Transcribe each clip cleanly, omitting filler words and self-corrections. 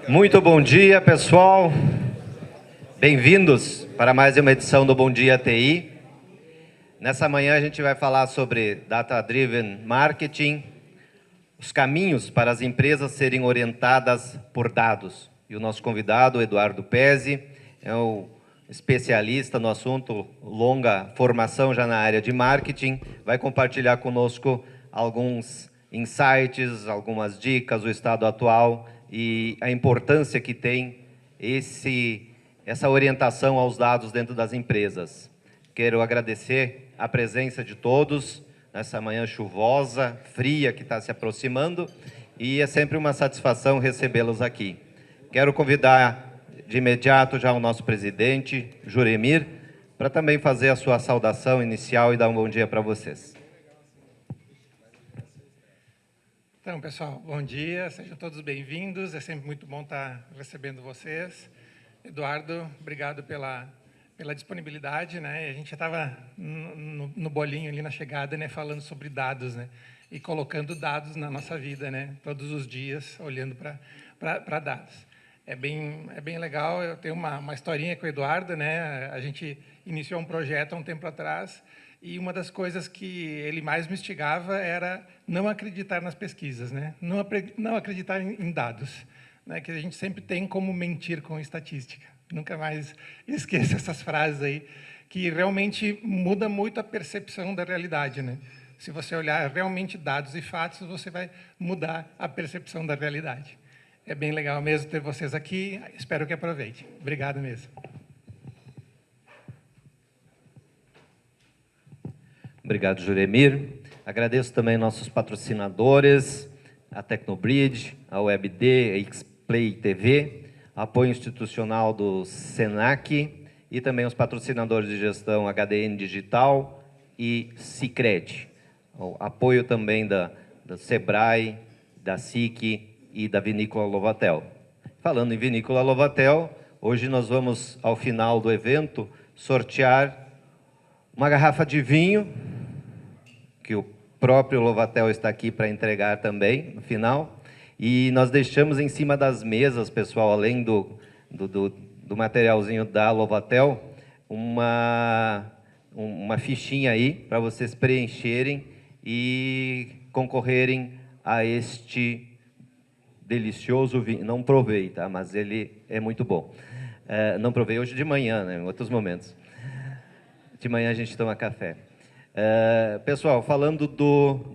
Muito bom dia, pessoal. Bem-vindos para mais uma edição do Bom Dia TI. Nessa manhã a gente vai falar sobre Data Driven Marketing, os caminhos para as empresas serem orientadas por dados. E o nosso convidado, Eduardo Pezzi, é o especialista no assunto, longa formação já na área de marketing, vai compartilhar conosco alguns insights, algumas dicas, o estado atual e a importância que tem essa orientação aos dados dentro das empresas. Quero agradecer a presença de todos nessa manhã chuvosa, fria, que está se aproximando, e é sempre uma satisfação recebê-los aqui. Quero convidar de imediato já o nosso presidente, Juremir, para também fazer a sua saudação inicial e dar um bom dia para vocês. Então, pessoal, bom dia, sejam todos bem-vindos, é sempre muito bom estar recebendo vocês. Eduardo, obrigado pela disponibilidade, né? A gente já estava no bolinho ali na chegada, né, falando sobre dados, né? E colocando dados na nossa vida, né? Todos os dias, olhando para dados. É bem legal, eu tenho uma historinha com o Eduardo, né? A gente iniciou um projeto há um tempo atrás, e uma das coisas que ele mais me instigava era não acreditar nas pesquisas, né? Não acreditar em dados, né? Que a gente sempre tem como mentir com estatística. Nunca mais esqueça essas frases aí, que realmente muda muito a percepção da realidade, né? Se você olhar realmente dados e fatos, você vai mudar a percepção da realidade. É bem legal mesmo ter vocês aqui, espero que aproveitem. Obrigado mesmo. Obrigado, Juremir. Agradeço também nossos patrocinadores, a Tecnobridge, a WebD, a Xplay TV, apoio institucional do Senac e também os patrocinadores de gestão HDN Digital e Sicredi. O apoio também da Sebrae, da SIC e da Vinícola Lovatel. Falando em Vinícola Lovatel, hoje nós vamos, ao final do evento, sortear uma garrafa de vinho, que o próprio Lovatel está aqui para entregar também, no final. E nós deixamos em cima das mesas, pessoal, além do materialzinho da Lovatel, uma fichinha aí para vocês preencherem e concorrerem a este delicioso vinho. Não provei, tá? Mas ele é muito bom. Não provei hoje de manhã, né? Em outros momentos. De manhã a gente toma café. Pessoal, falando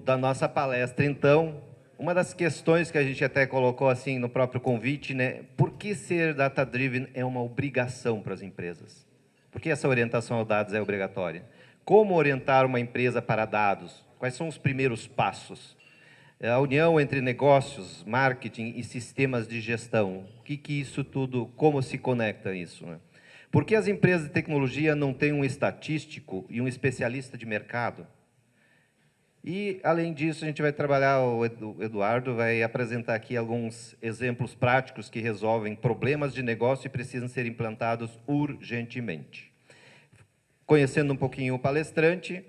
da nossa palestra, então, uma das questões que a gente até colocou assim no próprio convite, né? Por que ser data-driven é uma obrigação para as empresas? Por que essa orientação aos dados é obrigatória? Como orientar uma empresa para dados? Quais são os primeiros passos? A união entre negócios, marketing e sistemas de gestão. O que isso tudo, como se conecta isso, né? Por que as empresas de tecnologia não têm um estatístico e um especialista de mercado? E, além disso, a gente vai trabalhar, o Eduardo vai apresentar aqui alguns exemplos práticos que resolvem problemas de negócio e precisam ser implantados urgentemente. Conhecendo um pouquinho o palestrante,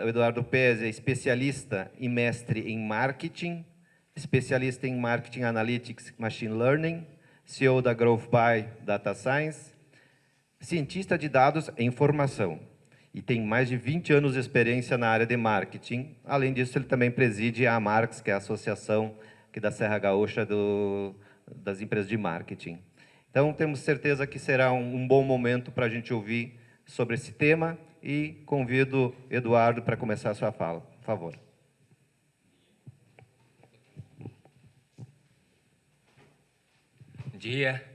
o Eduardo Pezzi é especialista e mestre em marketing, especialista em Marketing Analytics Machine Learning, CEO da GrowthBy Data Science, cientista de dados em formação e tem mais de 20 anos de experiência na área de marketing. Além disso, ele também preside a AMARCS, que é a associação aqui da Serra Gaúcha das empresas de marketing. Então, temos certeza que será um bom momento para a gente ouvir sobre esse tema e convido Eduardo para começar a sua fala. Por favor. Bom dia.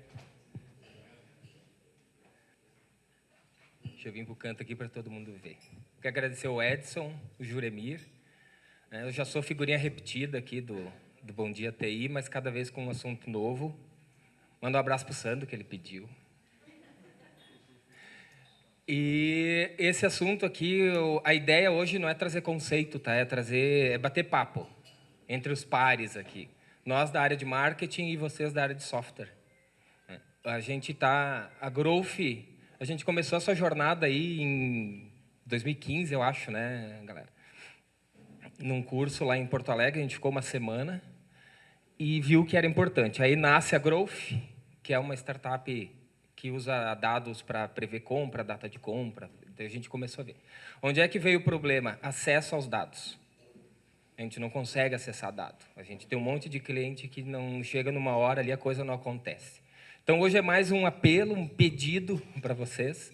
Deixa eu vir para o canto aqui para todo mundo ver. Quero agradecer o Edson, o Juremir. Eu já sou figurinha repetida aqui do Bom Dia TI, mas cada vez com um assunto novo. Manda um abraço para o Sandro, que ele pediu. E esse assunto aqui, a ideia hoje não é trazer conceito, tá? É bater papo entre os pares aqui. Nós da área de marketing e vocês da área de software. A Growth, a gente começou essa jornada aí em 2015, eu acho, né, galera? Num curso lá em Porto Alegre, a gente ficou uma semana e viu que era importante. Aí nasce a Growth, que é uma startup que usa dados para prever compra, data de compra. Então, a gente começou a ver. Onde é que veio o problema? Acesso aos dados. A gente não consegue acessar dado. A gente tem um monte de cliente que não chega numa hora ali, a coisa não acontece. Então, hoje é mais um apelo, um pedido para vocês,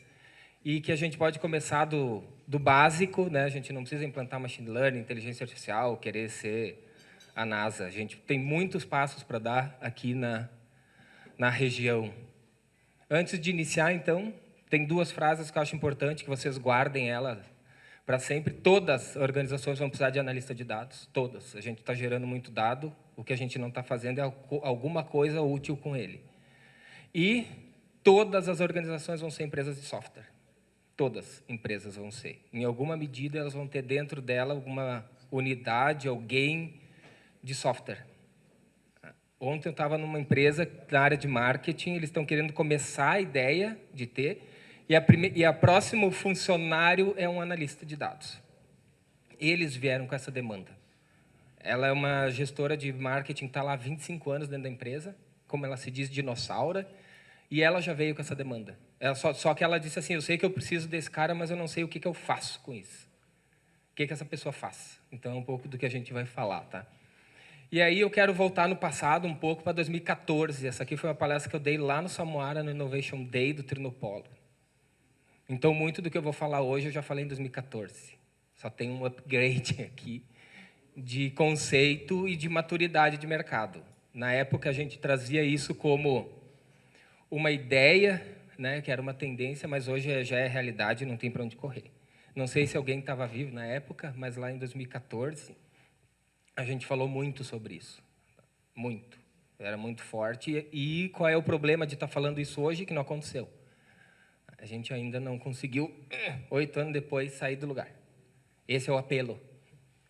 e que a gente pode começar do básico, né? A gente não precisa implantar machine learning, inteligência artificial, querer ser a NASA. A gente tem muitos passos para dar aqui na região. Antes de iniciar, então, tem duas frases que eu acho importante que vocês guardem elas para sempre. Todas as organizações vão precisar de analista de dados, todas. A gente está gerando muito dado, o que a gente não está fazendo é alguma coisa útil com ele. E todas as organizações vão ser empresas de software. Todas empresas vão ser. Em alguma medida, elas vão ter dentro dela alguma unidade, alguém de software. Ontem eu estava numa empresa na área de marketing, eles estão querendo começar a ideia de ter, e a próximo funcionário é um analista de dados. Eles vieram com essa demanda. Ela é uma gestora de marketing, está lá há 25 anos dentro da empresa, como ela se diz, dinossauro, e ela já veio com essa demanda. Só que ela disse assim, eu sei que eu preciso desse cara, mas eu não sei o que eu faço com isso. O que essa pessoa faz? Então, é um pouco do que a gente vai falar, tá? E aí eu quero voltar no passado um pouco para 2014. Essa aqui foi uma palestra que eu dei lá no Samuara, no Innovation Day do Trinopolo. Então, muito do que eu vou falar hoje, eu já falei em 2014. Só tem um upgrade aqui de conceito e de maturidade de mercado. Na época, a gente trazia isso como uma ideia, né, que era uma tendência, mas hoje já é realidade, não tem para onde correr. Não sei se alguém estava vivo na época, mas lá em 2014... a gente falou muito sobre isso, muito, era muito forte. E qual é o problema de estar falando isso hoje que não aconteceu? A gente ainda não conseguiu, 8 anos depois, sair do lugar. Esse é o apelo.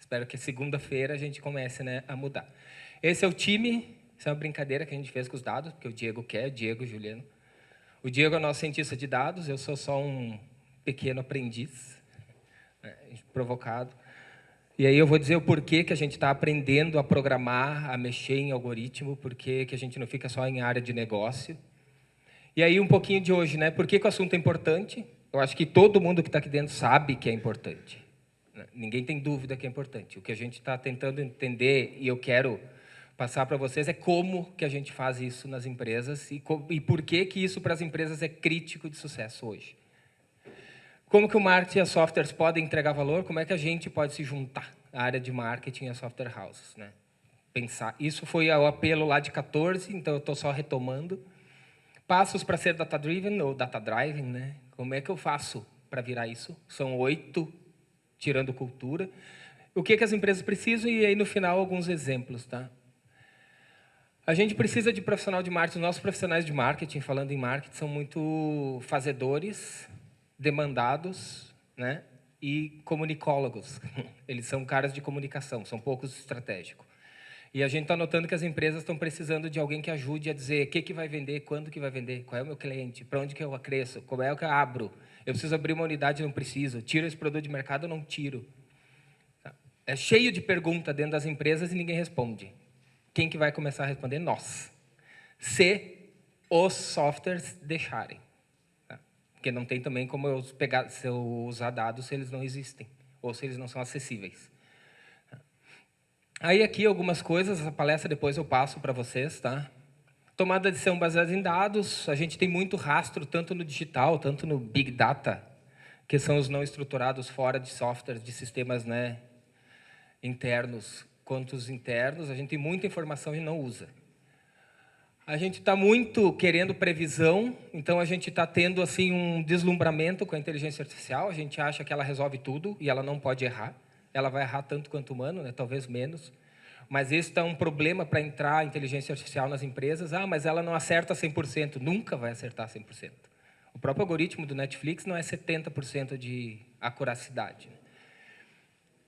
Espero que segunda-feira a gente comece, né, a mudar. Esse é o time, isso é uma brincadeira que a gente fez com os dados, porque o Diego quer, o Diego Juliano. O Diego é o nosso cientista de dados, eu sou só um pequeno aprendiz, né, provocado. E aí eu vou dizer o porquê que a gente está aprendendo a programar, a mexer em algoritmo, porquê que a gente não fica só em área de negócio. E aí um pouquinho de hoje, né? Por que o assunto é importante? Eu acho que todo mundo que está aqui dentro sabe que é importante. Ninguém tem dúvida que é importante. O que a gente está tentando entender, e eu quero passar para vocês, é como que a gente faz isso nas empresas e por que isso para as empresas é crítico de sucesso hoje. Como que o marketing e as softwares podem entregar valor? Como é que a gente pode se juntar à área de marketing e as software houses, né? Pensar. Isso foi o apelo lá de 14, então eu estou só retomando. Passos para ser data-driven ou data-driving, né? Como é que eu faço para virar isso? São 8, tirando cultura. O que as empresas precisam e aí, no final, alguns exemplos, tá? A gente precisa de profissional de marketing. Os nossos profissionais de marketing, falando em marketing, são muito fazedores, demandados, né? E comunicólogos. Eles são caras de comunicação, são poucos estratégicos. E a gente está notando que as empresas estão precisando de alguém que ajude a dizer o que vai vender, quando que vai vender, qual é o meu cliente, para onde que eu cresço, como é que eu abro. Eu preciso abrir uma unidade, não preciso. Tiro esse produto de mercado ou não tiro? É cheio de perguntas dentro das empresas e ninguém responde. Quem que vai começar a responder? Nós. Se os softwares deixarem. Porque não tem também como se eu usar dados se eles não existem, ou se eles não são acessíveis. Aí aqui algumas coisas, essa palestra depois eu passo para vocês, tá? Tomada de decisão baseada em dados, a gente tem muito rastro, tanto no digital, tanto no Big Data, que são os não estruturados fora de softwares, de sistemas, né, internos, quanto os internos. A gente tem muita informação e não usa. A gente está muito querendo previsão, então a gente está tendo assim, um deslumbramento com a inteligência artificial. A gente acha que ela resolve tudo e ela não pode errar. Ela vai errar tanto quanto o humano, né, talvez menos. Mas esse é um problema para entrar a inteligência artificial nas empresas. Ah, mas ela não acerta 100%. Nunca vai acertar 100%. O próprio algoritmo do Netflix não é 70% de acuracidade.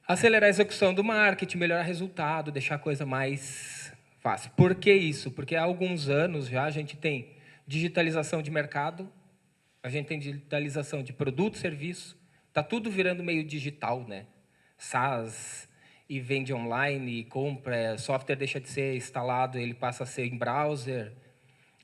Acelerar a execução do marketing, melhorar resultado, deixar a coisa mais fácil. Por que isso? Porque há alguns anos já a gente tem digitalização de mercado, a gente tem digitalização de produto, serviço. Está tudo virando meio digital, né? SaaS, e vende online, e compra, software deixa de ser instalado, ele passa a ser em browser.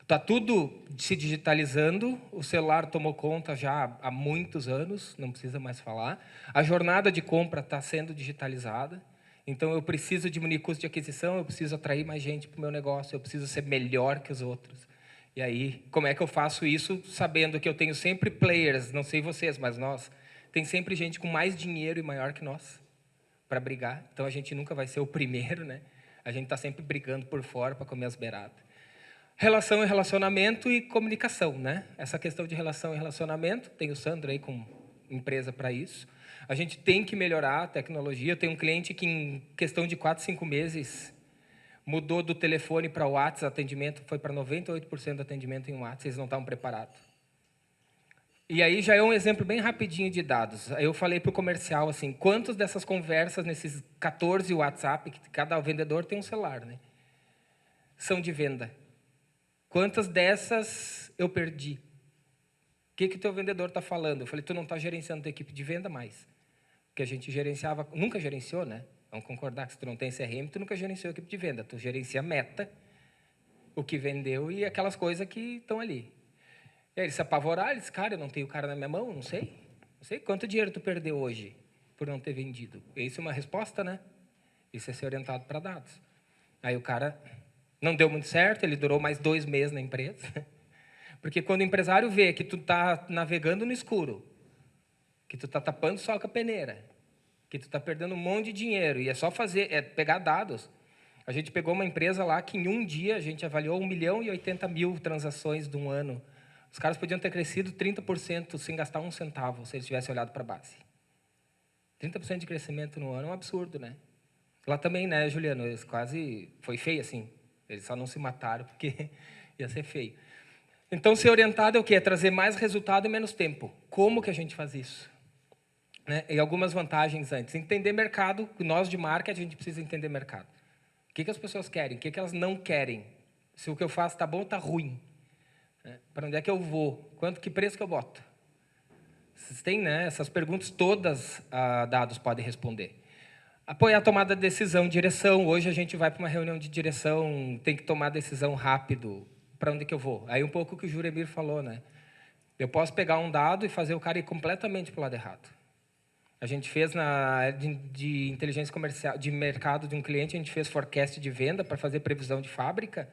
Está tudo se digitalizando, o celular tomou conta já há muitos anos, não precisa mais falar. A jornada de compra está sendo digitalizada, então eu preciso diminuir custo de aquisição, eu preciso atrair mais gente para o meu negócio, eu preciso ser melhor que os outros. E aí, como é que eu faço isso, sabendo que eu tenho sempre players, não sei vocês, mas nós, tem sempre gente com mais dinheiro e maior que nós para brigar, então a gente nunca vai ser o primeiro, né? A gente está sempre brigando por fora para comer as beiradas. Relação e relacionamento e comunicação, né? Essa questão de relação e relacionamento, tem o Sandro aí com empresa para isso. A gente tem que melhorar a tecnologia. Eu tenho um cliente que em questão de 4, 5 meses mudou do telefone para o WhatsApp, atendimento foi para 98% do atendimento em WhatsApp, eles não estavam preparados. E aí já é um exemplo bem rapidinho de dados. Aí eu falei para o comercial assim, quantas dessas conversas nesses 14 WhatsApp, que cada vendedor tem um celular, né? São de venda. Quantas dessas eu perdi? O que o teu vendedor está falando? Eu falei, tu não está gerenciando tua equipe de venda mais. Porque a gente gerenciava, nunca gerenciou, né? Vamos concordar que se tu não tem CRM, tu nunca gerenciou a equipe de venda. Tu gerencia meta, o que vendeu e aquelas coisas que estão ali. E aí eles se apavoraram, eles, cara, eu não tenho o cara na minha mão, não sei. Não sei quanto dinheiro tu perdeu hoje por não ter vendido. Isso é uma resposta, né? Isso é ser orientado para dados. Aí o cara não deu muito certo, ele durou mais 2 meses na empresa. Porque quando o empresário vê que tu está navegando no escuro, que tu está tapando só com a peneira, que tu está perdendo um monte de dinheiro, e é só fazer, é pegar dados. A gente pegou uma empresa lá que em um dia a gente avaliou 1.080.000 transações de um ano. Os caras podiam ter crescido 30% sem gastar um centavo, se eles tivessem olhado para a base. 30% de crescimento no ano é um absurdo, né? Lá também, né, Juliano? Eles quase... Foi feio, assim. Eles só não se mataram porque ia ser feio. Então, ser orientado é o quê? É trazer mais resultado em menos tempo. Como que a gente faz isso? Né? E algumas vantagens antes. Entender mercado. Nós, de marketing, a gente precisa entender mercado. O que as pessoas querem? O que elas não querem? Se o que eu faço está bom ou está ruim? Para onde é que eu vou? Que preço que eu boto? Vocês têm, né? Essas perguntas todas dados podem responder. Apoiar a tomada de decisão, direção. Hoje a gente vai para uma reunião de direção, tem que tomar decisão rápido. Para onde que eu vou? Aí um pouco o que o Juremir falou, né? Eu posso pegar um dado e fazer o cara ir completamente para o lado errado. A gente fez de inteligência comercial, de mercado de um cliente, a gente fez forecast de venda para fazer previsão de fábrica.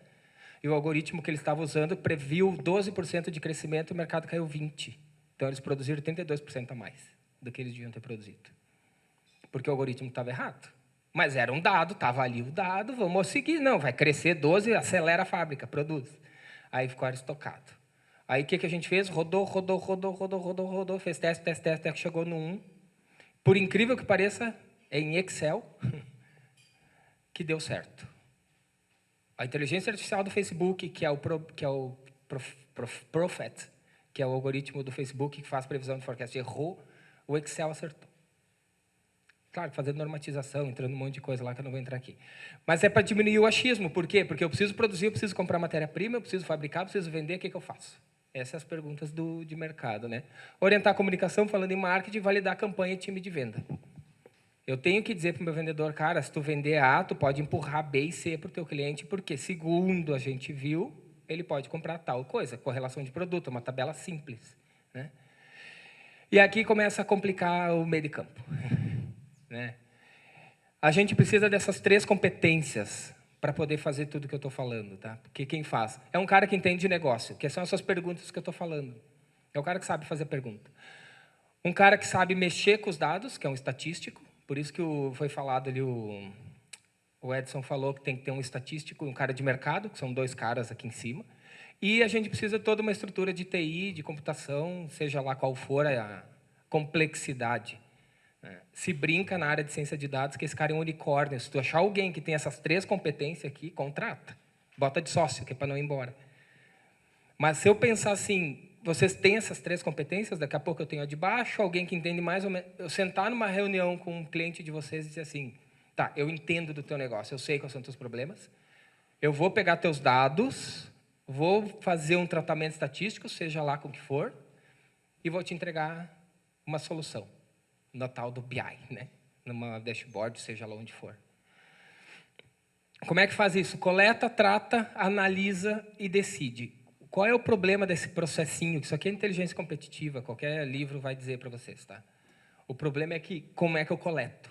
E o algoritmo que ele estava usando previu 12% de crescimento e o mercado caiu 20%. Então, eles produziram 32% a mais do que eles deviam ter produzido. Porque o algoritmo estava errado. Mas era um dado, estava ali o dado, vamos seguir. Não, vai crescer 12%, acelera a fábrica, produz. Aí ficou estocado. Aí o que a gente fez? Rodou, fez teste, chegou no 1. Por incrível que pareça, é em Excel que deu certo. A inteligência artificial do Facebook, que é o Prophet, que é o algoritmo do Facebook que faz previsão de forecast, errou, o Excel acertou. Claro, fazendo normatização, entrando um monte de coisa lá que eu não vou entrar aqui. Mas é para diminuir o achismo. Por quê? Porque eu preciso produzir, eu preciso comprar matéria-prima, eu preciso fabricar, eu preciso vender, o que eu faço? Essas são as perguntas de mercado, né? Orientar a comunicação, falando em marketing, validar a campanha e time de venda. Eu tenho que dizer para o meu vendedor, cara, se tu vender A, tu pode empurrar B e C para o teu cliente, porque, segundo a gente viu, ele pode comprar tal coisa, correlação de produto, uma tabela simples, né? E aqui começa a complicar o meio de campo, né? A gente precisa dessas 3 competências para poder fazer tudo que eu estou falando, tá? Porque quem faz é um cara que entende de negócio, que são essas perguntas que eu estou falando. É o cara que sabe fazer pergunta. Um cara que sabe mexer com os dados, que é um estatístico, por isso que foi falado ali, o Edson falou que tem que ter um estatístico, um cara de mercado, que são 2 caras aqui em cima, e a gente precisa de toda uma estrutura de TI, de computação, seja lá qual for a complexidade. Se brinca na área de ciência de dados que esse cara é um unicórnio. Se tu achar alguém que tem essas 3 competências aqui, contrata. Bota de sócio, que é para não ir embora. Mas se eu pensar assim, vocês têm essas 3 competências, daqui a pouco eu tenho a de baixo, alguém que entende mais ou menos. Eu sentar numa reunião com um cliente de vocês e dizer assim, tá, eu entendo do teu negócio, eu sei quais são os teus problemas, eu vou pegar teus dados, vou fazer um tratamento estatístico, seja lá com o que for, e vou te entregar uma solução, no tal do BI, né? Numa dashboard, seja lá onde for. Como é que faz isso? Coleta, trata, analisa e decide. Qual é o problema desse processinho? Isso aqui é inteligência competitiva, qualquer livro vai dizer para vocês, tá? O problema é que, como é que eu coleto?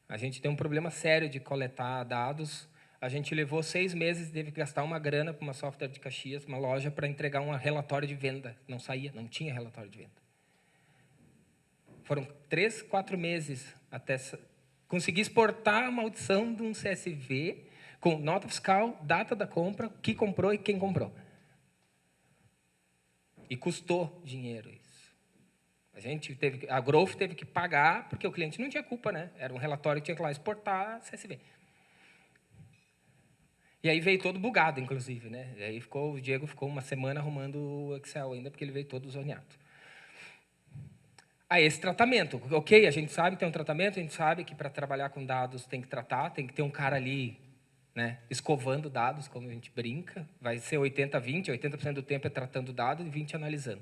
A gente tem um problema sério de coletar dados. A gente levou 6 meses, teve que gastar uma grana para uma software de Caxias, uma loja, para entregar um relatório de venda. Não saía, não tinha relatório de venda. Foram 3, 4 meses até conseguir exportar a maldição de um CSV com nota fiscal, data da compra, que comprou e quem comprou. E custou dinheiro isso. A Growth teve que pagar, porque o cliente não tinha culpa, né? Era um relatório que tinha que ir lá exportar CSV. E aí veio todo bugado, inclusive, né? E aí o Diego ficou uma semana arrumando o Excel ainda, porque ele veio todo zoneado. Esse tratamento. Ok, a gente sabe que tem um tratamento, a gente sabe que para trabalhar com dados tem que tratar, tem que ter um cara ali, né, escovando dados, como a gente brinca. Vai ser 80-20, 80% do tempo é tratando dados e 20% analisando.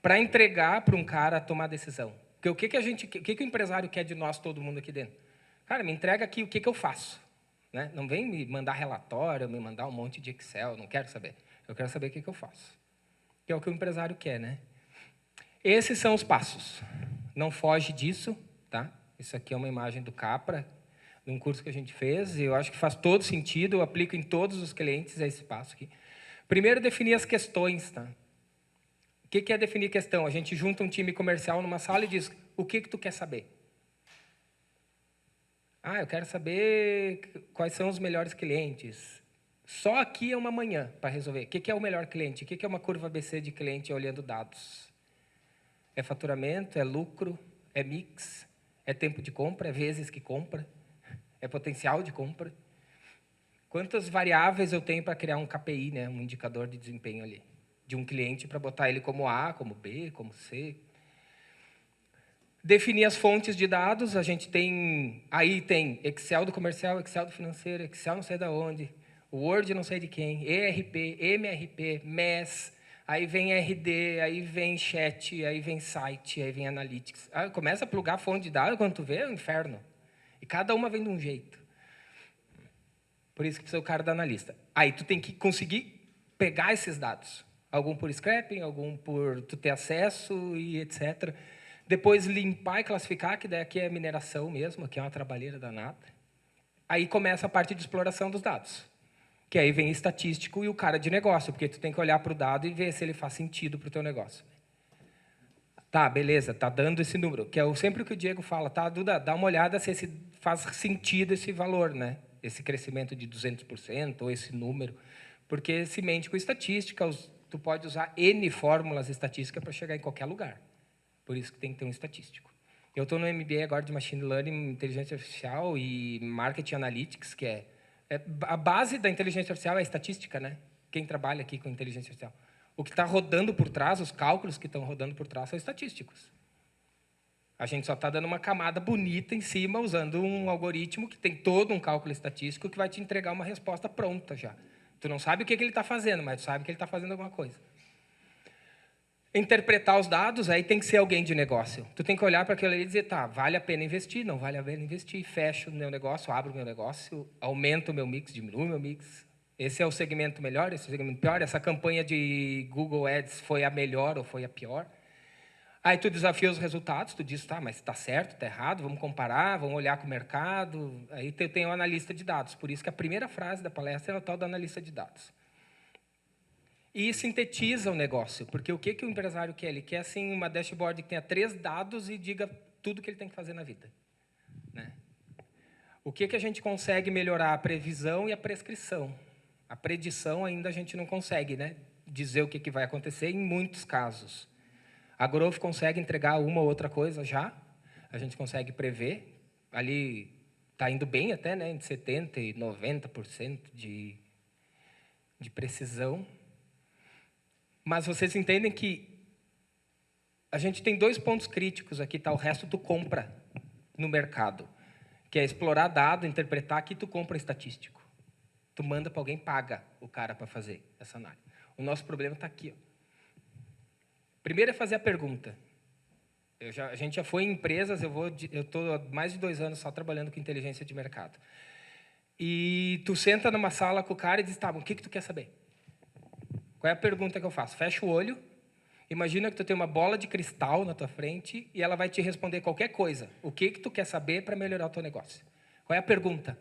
Para entregar para um cara tomar decisão. Porque o que o empresário quer de nós, todo mundo aqui dentro? Cara, me entrega aqui o que eu faço. Né? Não vem me mandar relatório, me mandar um monte de Excel, não quero saber. Eu quero saber o que eu faço. Que é o que o empresário quer, né? Esses são os passos. Não foge disso, tá? Isso aqui é uma imagem do Capra, de um curso que a gente fez, e eu acho que faz todo sentido, eu aplico em todos os clientes esse passo aqui. Primeiro, definir as questões, tá? O que é definir questão? A gente junta um time comercial numa sala e diz, o que tu quer saber? Eu quero saber quais são os melhores clientes. Só aqui é uma manhã para resolver. O que é o melhor cliente? O que é uma curva ABC de cliente olhando dados? É faturamento, é lucro, é mix, é tempo de compra, é vezes que compra, é potencial de compra. Quantas variáveis eu tenho para criar um KPI, né, um indicador de desempenho ali, de um cliente para botar ele como A, como B, como C. Definir as fontes de dados, a gente tem, aí tem Excel do comercial, Excel do financeiro, Excel não sei de onde, Word não sei de quem, ERP, MRP, MES, aí vem RD, aí vem chat, aí vem site, aí vem analytics. Começa a plugar a fonte de dados, quando tu vê, é um inferno. E cada uma vem de um jeito. Por isso que precisa o cara da analista. Aí tu tem que conseguir pegar esses dados. Algum por scraping, algum por tu ter acesso e etc. Depois limpar e classificar, que daí aqui é mineração mesmo, aqui é uma trabalheira danada. Aí começa a parte de exploração dos dados. Que aí vem estatístico e o cara de negócio, porque tu tem que olhar para o dado e ver se ele faz sentido para o teu negócio. Tá, beleza, tá dando esse número, que é sempre o que o Diego fala, tá, Duda, dá uma olhada se faz sentido esse valor, né? Esse crescimento de 200%, ou esse número, porque se mente com estatística, tu pode usar N fórmulas estatísticas para chegar em qualquer lugar. Por isso que tem que ter um estatístico. Eu estou no MBA agora de Machine Learning, Inteligência Artificial e Marketing Analytics, que é a base da inteligência artificial é a estatística, né? Quem trabalha aqui com inteligência artificial. O que está rodando por trás, os cálculos que estão rodando por trás são estatísticos. A gente só está dando uma camada bonita em cima, usando um algoritmo que tem todo um cálculo estatístico que vai te entregar uma resposta pronta já. Tu não sabe o que ele está fazendo, mas tu sabe que ele está fazendo alguma coisa. Interpretar os dados, aí tem que ser alguém de negócio. Tu tem que olhar para aquilo ali e dizer, tá, vale a pena investir, não vale a pena investir, fecho o meu negócio, abro o meu negócio, aumento o meu mix, diminuo o meu mix. Esse é o segmento melhor, esse é o segmento pior, essa campanha de Google Ads foi a melhor ou foi a pior. Aí tu desafia os resultados, tu diz, tá, mas está certo, está errado, vamos comparar, vamos olhar com o mercado. Aí tem o analista de dados, por isso que a primeira frase da palestra é o tal do analista de dados. E sintetiza o negócio, porque o que o empresário quer? Ele quer assim, uma dashboard que tenha 3 dados e diga tudo que ele tem que fazer na vida. Né? O que a gente consegue melhorar? A previsão e a prescrição. A predição ainda a gente não consegue, né? Dizer o que vai acontecer em muitos casos. A Growth consegue entregar uma ou outra coisa já, a gente consegue prever. Ali está indo bem até, né? Entre 70% e 90% de precisão. Mas vocês entendem que a gente tem 2 pontos críticos aqui, tá? O resto tu compra no mercado, que é explorar dado, interpretar. Aqui tu compra estatístico. Tu manda para alguém, paga o cara para fazer essa análise. O nosso problema está aqui. Ó. Primeiro é fazer a pergunta. A gente já foi em empresas, eu estou há mais de 2 anos só trabalhando com inteligência de mercado. E tu senta numa sala com o cara e diz, tá, o que tu quer saber? Qual é a pergunta que eu faço? Fecha o olho, imagina que tu tem uma bola de cristal na tua frente e ela vai te responder qualquer coisa. O que tu quer saber para melhorar o teu negócio? Qual é a pergunta?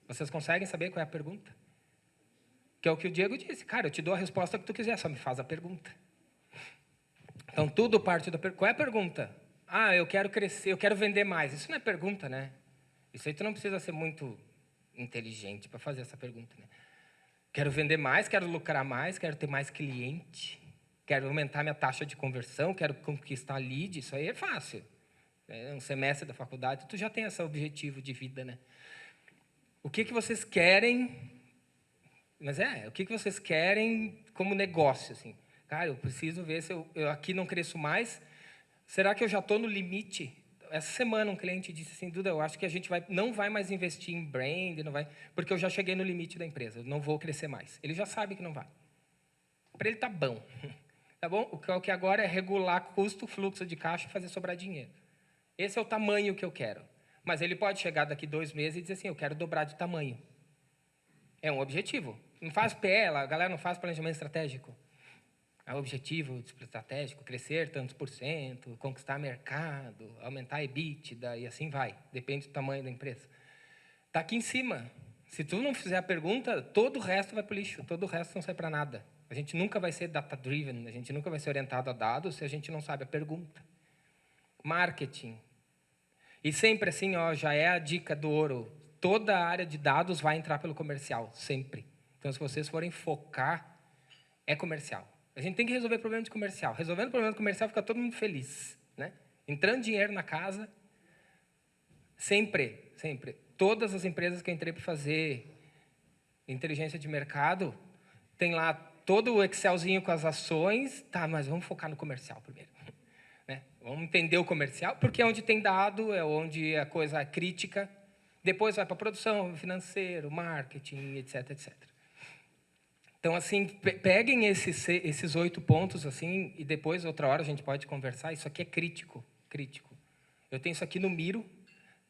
Vocês conseguem saber qual é a pergunta? Que é o que o Diego disse. Cara, eu te dou a resposta que tu quiser, só me faz a pergunta. Então, tudo parte da pergunta. Qual é a pergunta? Ah, eu quero crescer, eu quero vender mais. Isso não é pergunta, né? Isso aí tu não precisa ser muito inteligente para fazer essa pergunta, né? Quero vender mais, quero lucrar mais, quero ter mais cliente, quero aumentar minha taxa de conversão, quero conquistar lead. Isso aí é fácil. É um semestre da faculdade, tu já tem esse objetivo de vida, né? O que vocês querem? Mas o que vocês querem como negócio, assim? Cara, eu preciso ver se eu aqui não cresço mais. Será que eu já estou no limite? Essa semana um cliente disse assim, Duda, eu acho que a gente não vai mais investir em brand, não vai, porque eu já cheguei no limite da empresa, eu não vou crescer mais. Ele já sabe que não vai. Para ele tá bom. Tá bom? O que agora é regular custo, fluxo de caixa e fazer sobrar dinheiro. Esse é o tamanho que eu quero. Mas ele pode chegar daqui 2 meses e dizer assim, eu quero dobrar de tamanho. É um objetivo. Não faz PE, a galera não faz planejamento estratégico. É o objetivo estratégico, crescer tantos %, conquistar mercado, aumentar a EBITDA e assim vai. Depende do tamanho da empresa. Está aqui em cima. Se tu não fizer a pergunta, todo o resto vai para o lixo, todo o resto não sai para nada. A gente nunca vai ser data-driven, a gente nunca vai ser orientado a dados se a gente não sabe a pergunta. Marketing. E sempre assim, ó, já é a dica do ouro. Toda a área de dados vai entrar pelo comercial, sempre. Então, se vocês forem focar, é comercial. A gente tem que resolver problema de comercial. Resolvendo o problema de comercial, fica todo mundo feliz. Né? Entrando dinheiro na casa, sempre. Todas as empresas que eu entrei para fazer inteligência de mercado, tem lá todo o Excelzinho com as ações. Tá, mas vamos focar no comercial primeiro. Né? Vamos entender o comercial, porque é onde tem dado, é onde a coisa é crítica. Depois vai para a produção, financeiro, marketing, etc. Então, assim, peguem esses 8 pontos, assim, e depois, outra hora, a gente pode conversar. Isso aqui é crítico. Eu tenho isso aqui no Miro,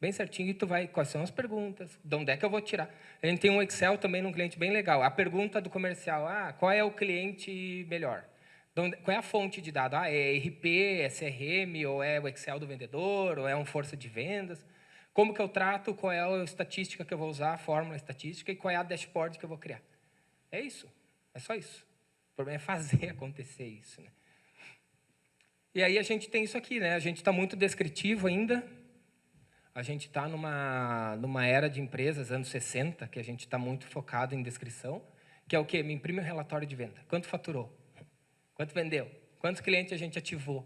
bem certinho, e tu vai, quais são as perguntas, de onde é que eu vou tirar. A gente tem um Excel também num cliente bem legal. A pergunta do comercial, qual é o cliente melhor? Qual é a fonte de dados? É RP, é CRM, ou é o Excel do vendedor, ou é um força de vendas? Como que eu trato, qual é a estatística que eu vou usar, a fórmula estatística, e qual é a dashboard que eu vou criar? É isso. É só isso. O problema é fazer acontecer isso. Né? E aí a gente tem isso aqui, né? A gente está muito descritivo ainda. A gente está numa era de empresas, anos 60, que a gente está muito focado em descrição, que é o quê? Me imprime um relatório de venda. Quanto faturou? Quanto vendeu? Quantos clientes a gente ativou?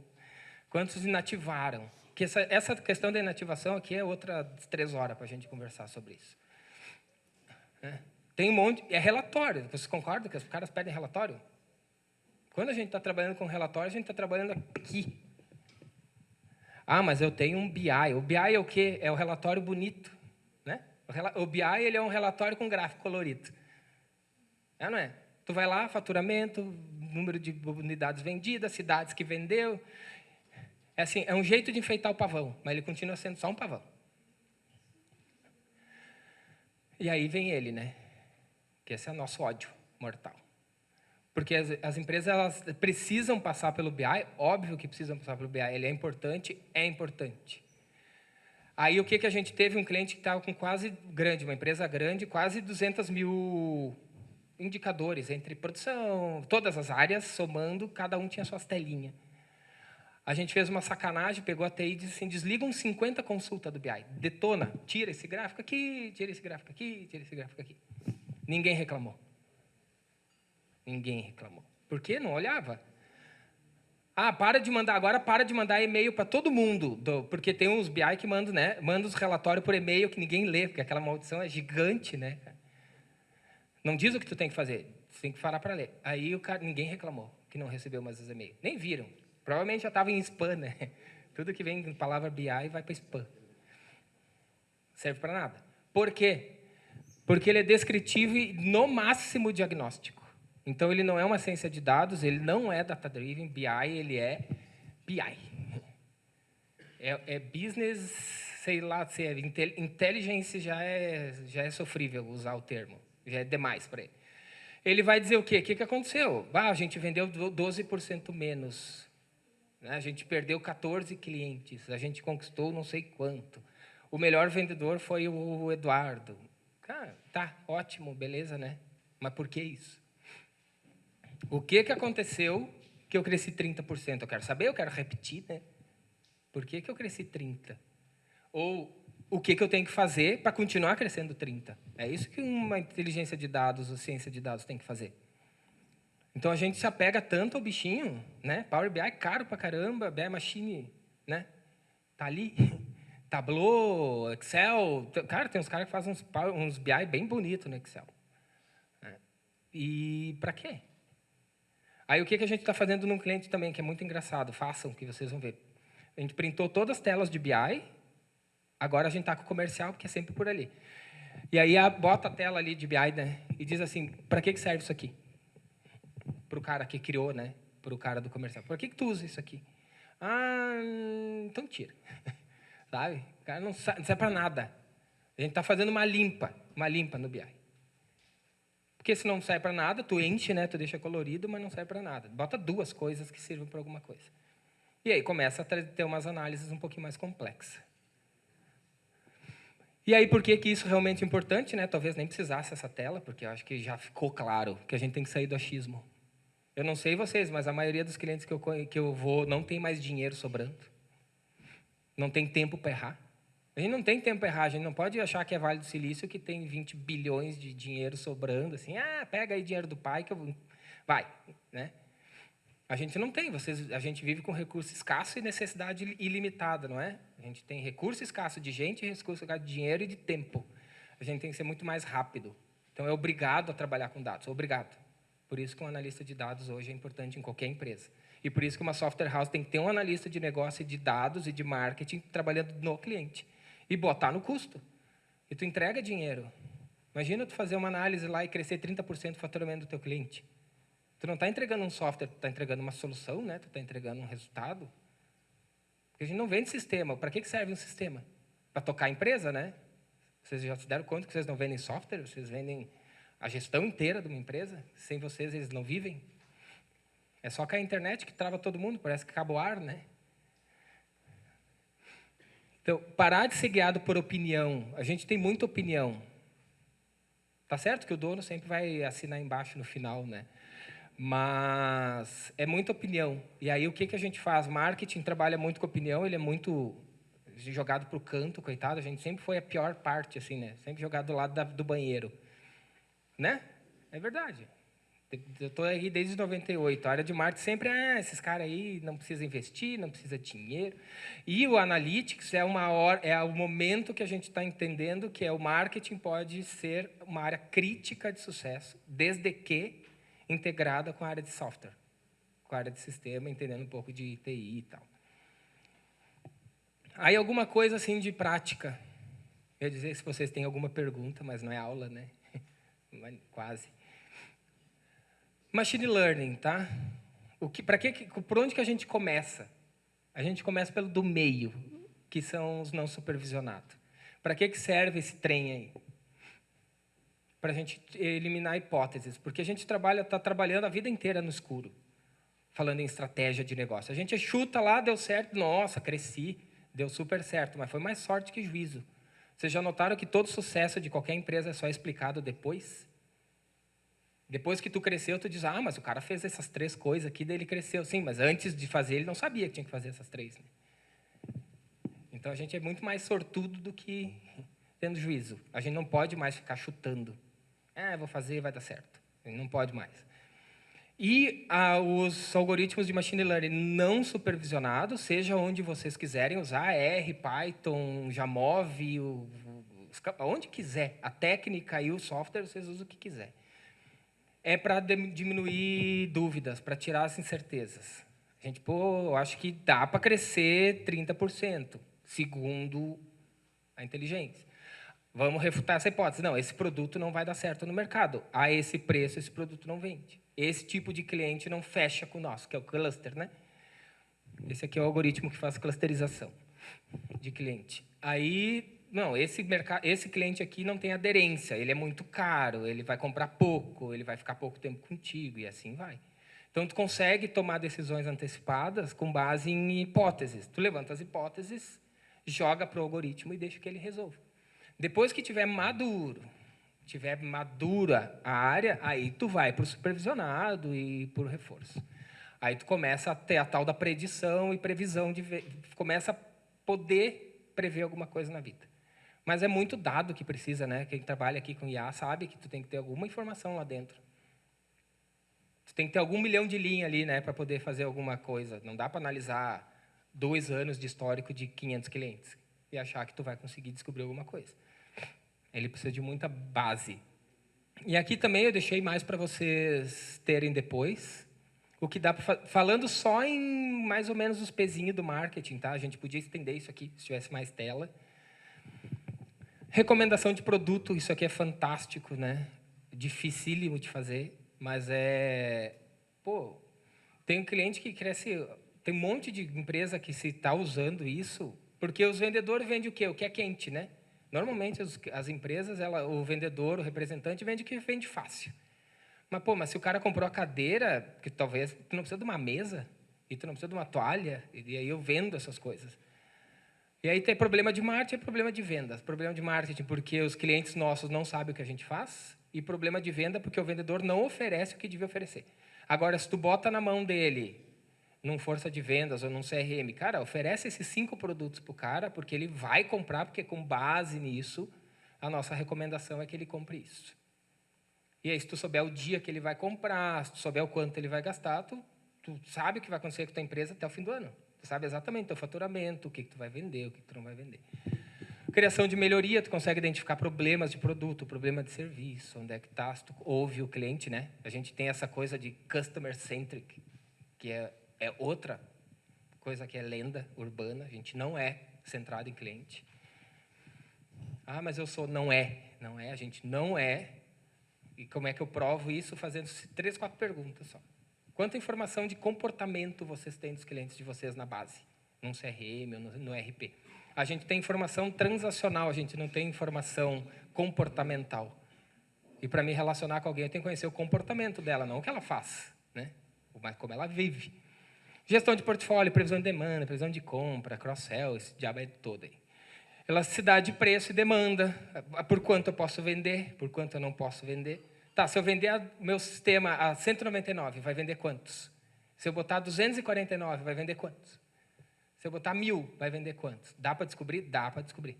Quantos inativaram? Que essa questão da inativação aqui é outra 3 horas para a gente conversar sobre isso. Tem um monte... É relatório. Vocês concordam que os caras pedem relatório? Quando a gente está trabalhando com relatório, a gente está trabalhando aqui. Mas eu tenho um BI. O BI é o quê? É o relatório bonito. Né? O BI ele é um relatório com gráfico colorido. Não é? Tu vai lá, faturamento, número de unidades vendidas, cidades que vendeu. É assim, é um jeito de enfeitar o pavão, mas ele continua sendo só um pavão. E aí vem ele, né? Que esse é o nosso ódio mortal. Porque as empresas elas precisam passar pelo BI, óbvio que precisam passar pelo BI, ele é importante, é importante. Aí o que a gente teve? Um cliente que estava com quase grande, uma empresa grande, quase 200 mil indicadores entre produção, todas as áreas, somando, cada um tinha suas telinhas. A gente fez uma sacanagem, pegou a TI e disse assim, desliga uns 50 consultas do BI, detona, tira esse gráfico aqui, tira esse gráfico aqui, tira esse gráfico aqui. Ninguém reclamou. Ninguém reclamou. Por quê? Não olhava. Ah, para de mandar e-mail para todo mundo, porque tem uns BI que mandam, né? Manda os relatórios por e-mail que ninguém lê, porque aquela maldição é gigante, né? Não diz o que tu tem que fazer, tu tem que parar para ler. Aí ninguém reclamou que não recebeu mais os e-mails. Nem viram. Provavelmente já estava em spam, né? Tudo que vem com palavra BI vai para spam. Serve para nada. Por quê? Porque ele é descritivo e, no máximo, diagnóstico. Então, ele não é uma ciência de dados, ele não é data-driven, BI, ele é BI. É business, sei lá, se é intelligence já é sofrível usar o termo, já é demais para ele. Ele vai dizer o quê? O que aconteceu? A gente vendeu 12% menos, né? A gente perdeu 14 clientes, a gente conquistou não sei quanto. O melhor vendedor foi o Eduardo. Cara, tá, ótimo, beleza, né? Mas por que isso? O que aconteceu que eu cresci 30%? Eu quero saber, eu quero repetir, né? Por que eu cresci 30%? Ou o que eu tenho que fazer para continuar crescendo 30%? É isso que uma inteligência de dados ou ciência de dados tem que fazer. Então, a gente se apega tanto ao bichinho, né? Power BI é caro pra caramba, BI Machine, né? Tá ali. Tableau, Excel. Cara, tem uns caras que fazem uns BI bem bonitos no Excel. E para quê? Aí o que a gente está fazendo num cliente também, que é muito engraçado, façam que vocês vão ver. A gente printou todas as telas de BI, agora a gente está com o comercial, porque é sempre por ali. E aí bota a tela ali de BI, né, e diz assim, para que serve isso aqui? Para o cara que criou, né? Para o cara do comercial. Por que tu usa isso aqui? Ah, então tira. Sabe? O cara não serve para nada. A gente está fazendo uma limpa no BI. Porque se não serve para nada, tu enche, né? Tu deixa colorido, mas não serve para nada. Bota duas coisas que sirvam para alguma coisa. E aí começa a ter umas análises um pouquinho mais complexas. E aí por que isso realmente é importante, né? Talvez nem precisasse essa tela, porque eu acho que já ficou claro que a gente tem que sair do achismo. Eu não sei vocês, mas a maioria dos clientes que eu vou não tem mais dinheiro sobrando. Não tem tempo para errar. A gente não tem tempo para errar, a gente não pode achar que é Vale do Silício que tem 20 bilhões de dinheiro sobrando, assim, pega aí dinheiro do pai que eu... Vai, né? A gente não tem, a gente vive com recurso escasso e necessidade ilimitada, não é? A gente tem recurso escasso de gente, recurso escasso de dinheiro e de tempo. A gente tem que ser muito mais rápido. Então, é obrigado a trabalhar com dados, obrigado. Por isso que um analista de dados hoje é importante em qualquer empresa. E por isso que uma software house tem que ter um analista de negócio de dados e de marketing trabalhando no cliente. E botar no custo. E tu entrega dinheiro. Imagina tu fazer uma análise lá e crescer 30% o faturamento do teu cliente. Tu não está entregando um software, tu está entregando uma solução, né? Tu está entregando um resultado. Porque a gente não vende sistema. Para que serve um sistema? Para tocar a empresa, né? Vocês já se deram conta que vocês não vendem software? Vocês vendem a gestão inteira de uma empresa? Sem vocês, eles não vivem? É só cair a internet que trava todo mundo. Parece que acaba o ar, né? Então, parar de ser guiado por opinião. A gente tem muita opinião. Tá certo que o dono sempre vai assinar embaixo no final, né? Mas é muita opinião. E aí o que a gente faz? Marketing trabalha muito com opinião, ele é muito jogado para o canto, coitado. A gente sempre foi a pior parte, assim, né? Sempre jogado do lado do banheiro. Né? É verdade. Eu estou aí desde 98. A área de marketing sempre esses caras aí não precisa investir, não precisa de dinheiro. E o analytics é o momento que a gente está entendendo que o marketing pode ser uma área crítica de sucesso, desde que integrada com a área de software, com a área de sistema, entendendo um pouco de TI e tal. Aí alguma coisa assim de prática. Eu ia dizer se vocês têm alguma pergunta, mas não é aula, né? Quase. Machine Learning, tá? Por onde que a gente começa? A gente começa pelo do meio, que são os não supervisionados. Para que serve esse trem aí? para a gente eliminar hipóteses, porque a gente está trabalhando a vida inteira no escuro, falando em estratégia de negócio. A gente chuta lá, deu certo, nossa, cresci, deu super certo, mas foi mais sorte que juízo. Vocês já notaram que todo sucesso de qualquer empresa é só explicado depois? Depois que tu cresceu, tu diz, ah, mas o cara fez essas 3 coisas aqui, daí ele cresceu. Sim, mas antes de fazer, ele não sabia que tinha que fazer essas 3. Né? Então, a gente é muito mais sortudo do que tendo juízo. A gente não pode mais ficar chutando. Ah, vou fazer, vai dar certo. A gente não pode mais. E os algoritmos de machine learning não supervisionados, seja onde vocês quiserem usar, R, Python, Jamov, onde quiser. A técnica e o software, vocês usam o que quiser. É para diminuir dúvidas, para tirar as incertezas. A gente, eu acho que dá para crescer 30%, segundo a inteligência. Vamos refutar essa hipótese. Não, esse produto não vai dar certo no mercado. A esse preço, esse produto não vende. Esse tipo de cliente não fecha com o nosso, que é o cluster, né? Esse aqui é o algoritmo que faz clusterização de cliente. Aí, não, esse cliente aqui não tem aderência, ele é muito caro, ele vai comprar pouco, ele vai ficar pouco tempo contigo, e assim vai. Então, tu consegue tomar decisões antecipadas com base em hipóteses. Tu levanta as hipóteses, joga para o algoritmo e deixa que ele resolva. Depois que tiver madura a área, aí tu vai para o supervisionado e para o reforço. Aí tu começa a ter a tal da predição e previsão, começa a poder prever alguma coisa na vida. Mas é muito dado que precisa, né? Quem trabalha aqui com IA sabe que tu tem que ter alguma informação lá dentro. Tu tem que ter algum milhão de linha ali, né, para poder fazer alguma coisa. Não dá para analisar 2 anos de histórico de 500 clientes e achar que tu vai conseguir descobrir alguma coisa. Ele precisa de muita base. E aqui também eu deixei mais para vocês terem depois. O que dá para falando só em mais ou menos os pezinhos do marketing, tá? A gente podia estender isso aqui se tivesse mais tela. Recomendação de produto, isso aqui é fantástico, né? Dificílimo de fazer, mas tem um cliente que cresce, tem um monte de empresa que se está usando isso, porque os vendedores vendem o quê? O que é quente, né? Normalmente as empresas, o vendedor, o representante vende o que vende fácil. Mas se o cara comprou a cadeira, que talvez tu não precisa de uma mesa, e tu não precisa de uma toalha, e aí eu vendo essas coisas. E aí tem problema de marketing e problema de vendas. Problema de marketing porque os clientes nossos não sabem o que a gente faz, e problema de venda porque o vendedor não oferece o que devia oferecer. Agora, se tu bota na mão dele, num força de vendas ou num CRM, cara, oferece esses 5 produtos para o cara, porque ele vai comprar, porque com base nisso, a nossa recomendação é que ele compre isso. E aí, se tu souber o dia que ele vai comprar, se tu souber o quanto ele vai gastar, tu sabe o que vai acontecer com a tua empresa até o fim do ano. Tu sabe exatamente o teu faturamento, o que tu vai vender, o que tu não vai vender. Criação de melhoria, tu consegue identificar problemas de produto, problema de serviço, onde é que está, tu ouve o cliente, né? A gente tem essa coisa de customer-centric, que é outra coisa que é lenda urbana, a gente não é centrado em cliente. Ah, mas eu sou, não é, a gente não é. E como é que eu provo isso? Fazendo 3, 4 perguntas só. Quanta informação de comportamento vocês têm dos clientes de vocês na base? Num CRM ou no RP? A gente tem informação transacional, a gente não tem informação comportamental. E para me relacionar com alguém, eu tenho que conhecer o comportamento dela, não o que ela faz, né? Mas como ela vive. Gestão de portfólio, previsão de demanda, previsão de compra, cross-sell, esse diabo todo aí. Elasticidade de preço e demanda. Por quanto eu posso vender, por quanto eu não posso vender. Tá, se eu vender meu sistema a 199, vai vender quantos? Se eu botar 249, vai vender quantos? Se eu botar 1.000, vai vender quantos? Dá para descobrir? Dá para descobrir.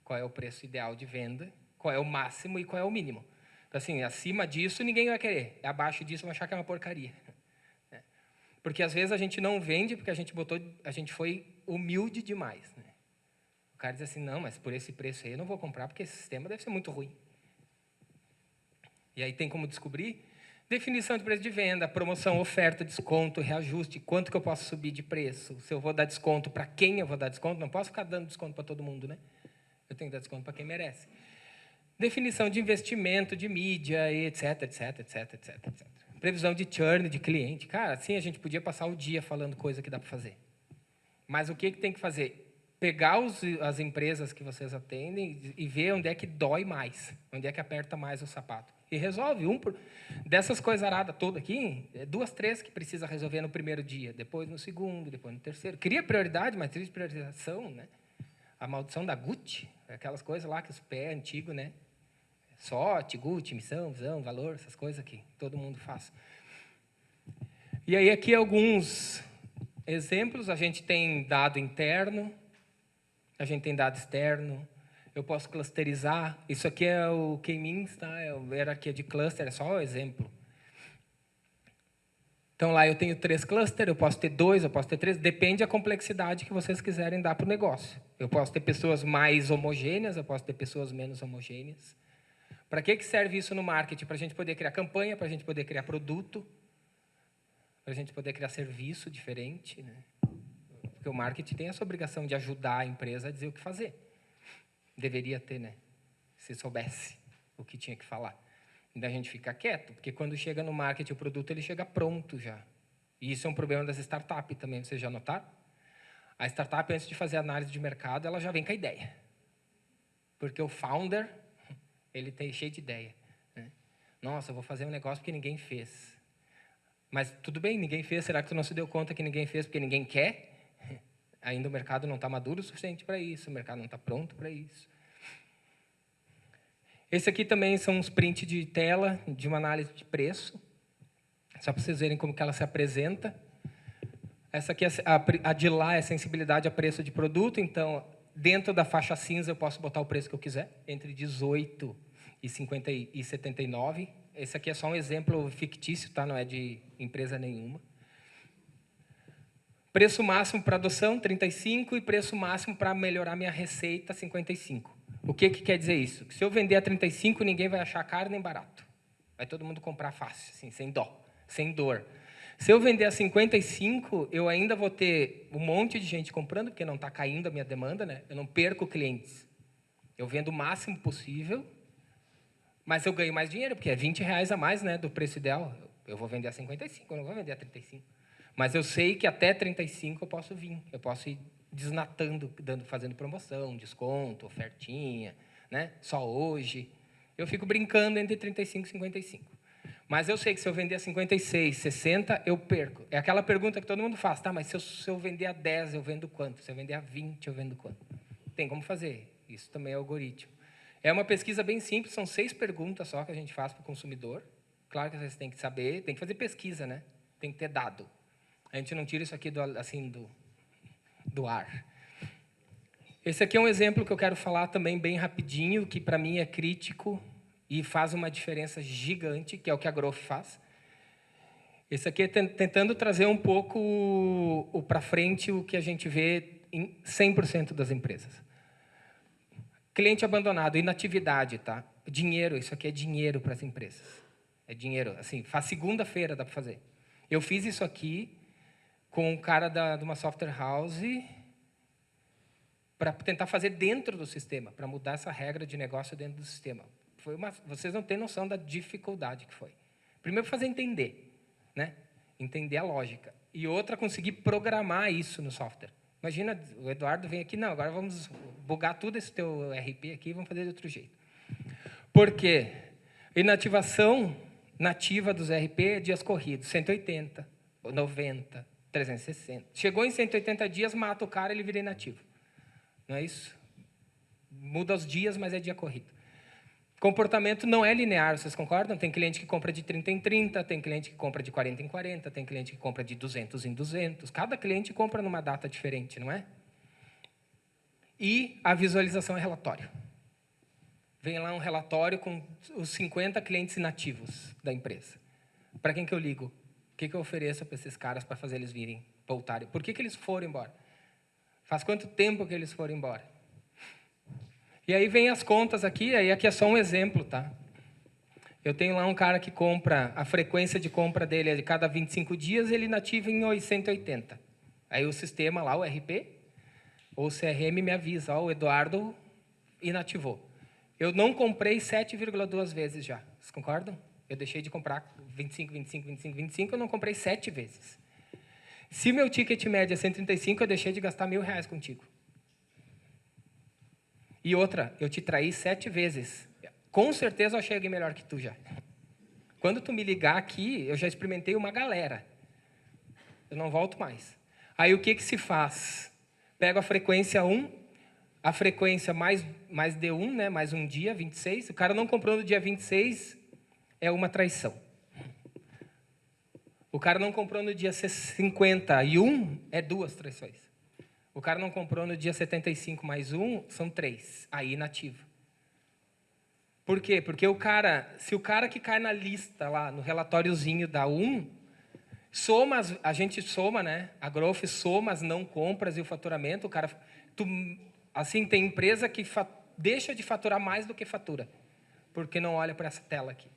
Qual é o preço ideal de venda, qual é o máximo e qual é o mínimo. Então, assim, acima disso, ninguém vai querer. Abaixo disso, vai achar que é uma porcaria. Porque, às vezes, a gente não vende porque a gente foi humilde demais. Né? O cara diz assim, não, mas por esse preço aí eu não vou comprar porque esse sistema deve ser muito ruim. E aí tem como descobrir? Definição de preço de venda, promoção, oferta, desconto, reajuste, quanto que eu posso subir de preço, se eu vou dar desconto, para quem eu vou dar desconto, não posso ficar dando desconto para todo mundo, né? Eu tenho que dar desconto para quem merece. Definição de investimento, de mídia, etc, etc, etc, etc, etc. Previsão de churn de cliente. Cara, assim a gente podia passar o dia falando coisa que dá para fazer. Mas o que tem que fazer? pegar as empresas que vocês atendem e ver onde é que dói mais, onde é que aperta mais o sapato. E resolve. Dessas coisaradas todas aqui, 2, 3 que precisa resolver no primeiro dia, depois no segundo, depois no terceiro. Cria prioridade, mas cria priorização, né? A maldição da Gucci, aquelas coisas lá que os pés antigos, né? SWOT, Gucci, missão, visão, valor, essas coisas que todo mundo faz. E aí aqui alguns exemplos. A gente tem dado interno, a gente tem dado externo. Eu posso clusterizar. Isso aqui é o K-means, tá? É a hierarquia de cluster, é só um exemplo. Então, lá eu tenho 3 clusters, eu posso ter 2, eu posso ter 3, depende da complexidade que vocês quiserem dar para o negócio. Eu posso ter pessoas mais homogêneas, eu posso ter pessoas menos homogêneas. Para que serve isso no marketing? Para a gente poder criar campanha, para a gente poder criar produto, para a gente poder criar serviço diferente, né? Porque o marketing tem essa obrigação de ajudar a empresa a dizer o que fazer. Deveria ter, né? Se soubesse o que tinha que falar. Ainda a gente fica quieto, porque quando chega no marketing o produto, ele chega pronto já. E isso é um problema das startups também, vocês já notaram? A startup, antes de fazer análise de mercado, ela já vem com a ideia. Porque o founder, ele tem cheio de ideia, né? Nossa, eu vou fazer um negócio porque ninguém fez. Mas tudo bem, ninguém fez. Será que tu não se deu conta que ninguém fez porque ninguém quer? Ainda o mercado não está maduro o suficiente para isso, o mercado não está pronto para isso. Esse aqui também são uns prints de tela de uma análise de preço, só para vocês verem como que ela se apresenta. Essa aqui, a de lá, é sensibilidade a preço de produto. Então, dentro da faixa cinza, eu posso botar o preço que eu quiser, entre 18 e 50 e 79. Esse aqui é só um exemplo fictício, tá? Não é de empresa nenhuma. Preço máximo para adoção, 35, e preço máximo para melhorar minha receita, 55. O que quer dizer isso? Que se eu vender a 35, ninguém vai achar caro nem barato. Vai todo mundo comprar fácil, assim, sem dó, sem dor. Se eu vender a 55, eu ainda vou ter um monte de gente comprando, porque não está caindo a minha demanda, né? Eu não perco clientes. Eu vendo o máximo possível, mas eu ganho mais dinheiro, porque é R$20 a mais, né, do preço ideal. Eu vou vender a 55, eu não vou vender a 35. Mas eu sei que até 35 eu posso vir, eu posso ir desnatando, fazendo promoção, desconto, ofertinha, né? Só hoje. Eu fico brincando entre 35 e 55. Mas eu sei que se eu vender a 56, 60, eu perco. É aquela pergunta que todo mundo faz, tá, mas se eu vender a 10, eu vendo quanto? Se eu vender a 20, eu vendo quanto? Tem como fazer. Isso também é algoritmo. É uma pesquisa bem simples, são 6 perguntas só que a gente faz para o consumidor. Claro que vocês têm que saber, tem que fazer pesquisa, né? Tem que ter dado. A gente não tira isso aqui do ar. Esse aqui é um exemplo que eu quero falar também bem rapidinho, que para mim é crítico e faz uma diferença gigante, que é o que a Growth faz. Esse aqui é tentando trazer um pouco para frente o que a gente vê em 100% das empresas. Cliente abandonado, inatividade, tá? Dinheiro, isso aqui é dinheiro para as empresas. É dinheiro, assim, faz segunda-feira, dá para fazer. Eu fiz isso aqui com um cara de uma software house para tentar fazer dentro do sistema, para mudar essa regra de negócio dentro do sistema. Vocês não têm noção da dificuldade que foi. Primeiro, fazer entender, né? Entender a lógica. E outra, conseguir programar isso no software. Imagina, o Eduardo vem aqui, não, agora vamos bugar tudo esse teu RP aqui e vamos fazer de outro jeito. Por quê? Inativação nativa dos RP é dias corridos, 180, 90, 360. Chegou em 180 dias, mata o cara, ele vira inativo. Não é isso? Muda os dias, mas é dia corrido. Comportamento não é linear, vocês concordam? Tem cliente que compra de 30 em 30, tem cliente que compra de 40 em 40, tem cliente que compra de 200 em 200. Cada cliente compra numa data diferente, não é? E a visualização é relatório. Vem lá um relatório com os 50 clientes inativos da empresa. Para quem que eu ligo? O que eu ofereço para esses caras para fazer eles virem, voltarem? Por que eles foram embora? Faz quanto tempo que eles foram embora? E aí vem as contas aqui, aí aqui é só um exemplo, tá? Eu tenho lá um cara que compra, a frequência de compra dele é de cada 25 dias, ele inativa em 180. Aí o sistema lá, o RP, ou o CRM me avisa, ó, o Eduardo inativou. Eu não comprei 7,2 vezes já, vocês concordam? Eu deixei de comprar 25, 25, 25, 25, eu não comprei 7 vezes. Se meu ticket médio é 135, eu deixei de gastar R$1.000 contigo. E outra, eu te traí 7 vezes. Com certeza eu achei alguém melhor que tu já. Quando tu me ligar aqui, eu já experimentei uma galera. Eu não volto mais. Aí o que se faz? Pego a frequência 1, a frequência mais D1, né? Mais um dia, 26. O cara não comprou no dia 26, é uma traição. O cara não comprou no dia 51, é 2 traições. O cara não comprou no dia 75 mais 1, são 3. Aí inativo. Por quê? Porque se o cara que cai na lista lá, no relatóriozinho da 1, a gente soma, né? A Growth soma as não compras e o faturamento. O cara, assim, tem empresa que deixa de faturar mais do que fatura, porque não olha para essa tela aqui.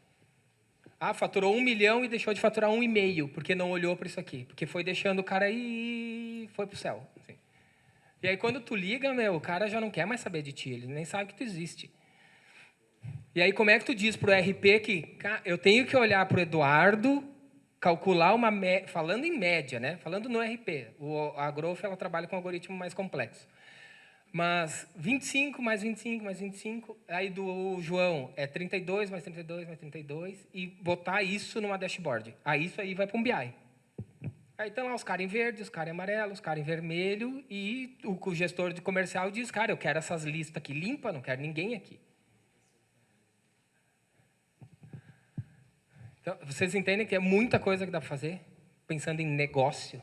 Faturou 1 milhão e deixou de faturar 1,5, porque não olhou para isso aqui, porque foi deixando o cara aí e foi pro céu. Assim. E aí quando tu liga, o cara já não quer mais saber de ti, ele nem sabe que tu existe. E aí como é que tu diz pro RP que eu tenho que olhar pro Eduardo, calcular falando em média, né? Falando no RP, a Growth ela trabalha com um algoritmo mais complexo. Mas 25 mais 25 mais 25, aí do João é 32 mais 32 mais 32, e botar isso numa dashboard. Aí isso aí vai para um BI. Aí estão lá os caras em verde, os caras em amarelo, os caras em vermelho, e o gestor de comercial diz, cara, eu quero essas listas aqui limpas, não quero ninguém aqui. Então, vocês entendem que é muita coisa que dá para fazer, pensando em negócio,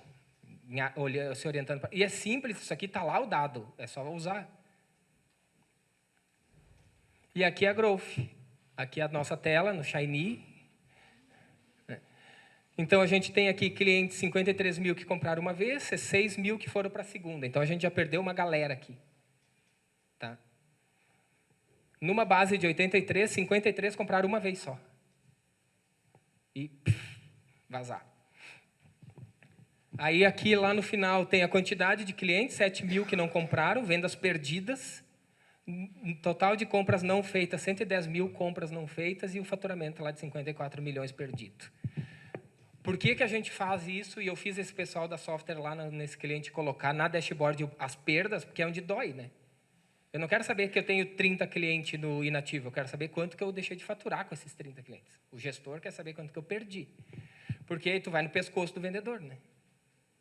se orientando. E é simples, isso aqui está lá o dado, é só usar. E aqui é a Growth. Aqui é a nossa tela, no Shiny. Então, a gente tem aqui clientes 53 mil que compraram uma vez, 6 mil que foram para a segunda. Então, a gente já perdeu uma galera aqui. Tá? Numa base de 83, 53 compraram uma vez só. E vazar. Aí aqui lá no final tem a quantidade de clientes, 7 mil que não compraram, vendas perdidas, total de compras não feitas, 110 mil compras não feitas e o faturamento lá de 54 milhões perdido. Por que a gente faz isso? E eu fiz esse pessoal da software lá nesse cliente colocar na dashboard as perdas, porque é onde dói, né? Eu não quero saber que eu tenho 30 clientes no inativo, eu quero saber quanto que eu deixei de faturar com esses 30 clientes. O gestor quer saber quanto que eu perdi. Porque aí tu vai no pescoço do vendedor, né?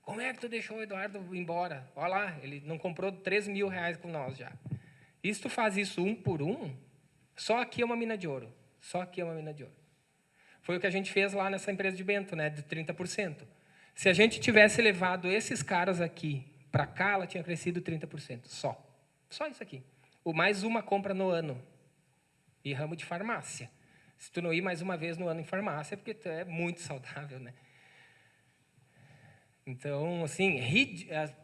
Como é que tu deixou o Eduardo embora? Olha lá, ele não comprou 3 mil reais com nós já. E se tu faz isso um por um, só aqui é uma mina de ouro. Só aqui é uma mina de ouro. Foi o que a gente fez lá nessa empresa de Bento, né, de 30%. Se a gente tivesse levado esses caras aqui para cá, ela tinha crescido 30%, só. Só isso aqui. O mais uma compra no ano. E ramo de farmácia. Se tu não ir mais uma vez no ano em farmácia, é porque tu é muito saudável, né? Então, assim,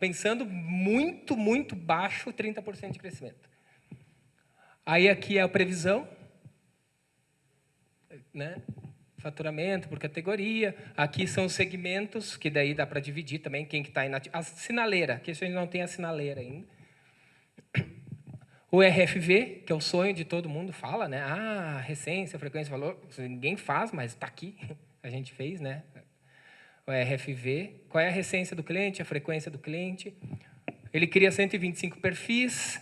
pensando muito, muito baixo, 30% de crescimento. Aí aqui é a previsão, né? Faturamento por categoria. Aqui são os segmentos, que daí dá para dividir também quem que está inativo. A sinaleira, que a gente não tem a sinaleira ainda. O RFV, que é o sonho de todo mundo, fala, né? Recência, frequência, valor. Ninguém faz, mas está aqui. A gente fez, né? O RFV. Qual é a recência do cliente, a frequência do cliente? Ele cria 125 perfis.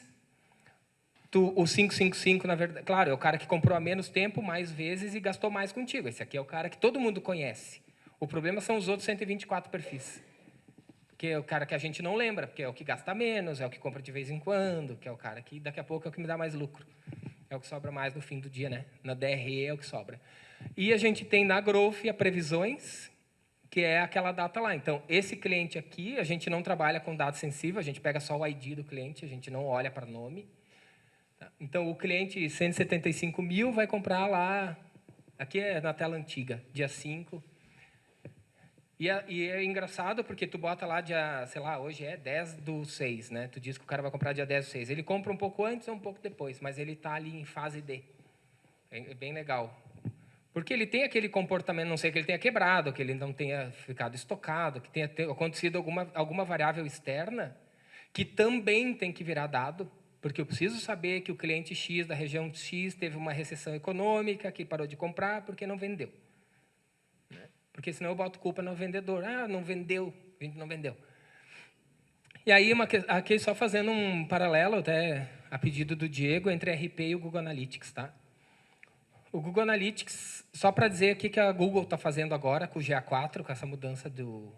O 555, na verdade, claro, é o cara que comprou há menos tempo, mais vezes e gastou mais contigo. Esse aqui é o cara que todo mundo conhece. O problema são os outros 124 perfis. Que é o cara que a gente não lembra, porque é o que gasta menos, é o que compra de vez em quando, que é o cara que daqui a pouco é o que me dá mais lucro. É o que sobra mais no fim do dia, né? Na DRE é o que sobra. E a gente tem na Growth a previsões, que é aquela data lá. Então, esse cliente aqui, a gente não trabalha com dado sensível, a gente pega só o ID do cliente, a gente não olha para nome. Então, o cliente 175 mil vai comprar lá, aqui é na tela antiga, dia 5. E é engraçado porque tu bota lá dia, sei lá, hoje é 10/6, né? Tu diz que o cara vai comprar dia 10/6. Ele compra um pouco antes ou um pouco depois, mas ele está ali em fase D. É bem legal. Porque ele tem aquele comportamento, não sei que ele tenha quebrado, que ele não tenha ficado estocado, que tenha acontecido alguma variável externa, que também tem que virar dado, porque eu preciso saber que o cliente X da região X teve uma recessão econômica, que parou de comprar porque não vendeu. Porque senão eu boto culpa no vendedor. Não vendeu, a gente não vendeu. E aí, aqui só fazendo um paralelo, até a pedido do Diego, entre RP e o Google Analytics, tá? O Google Analytics, só para dizer o que a Google está fazendo agora com o GA4, com essa mudança do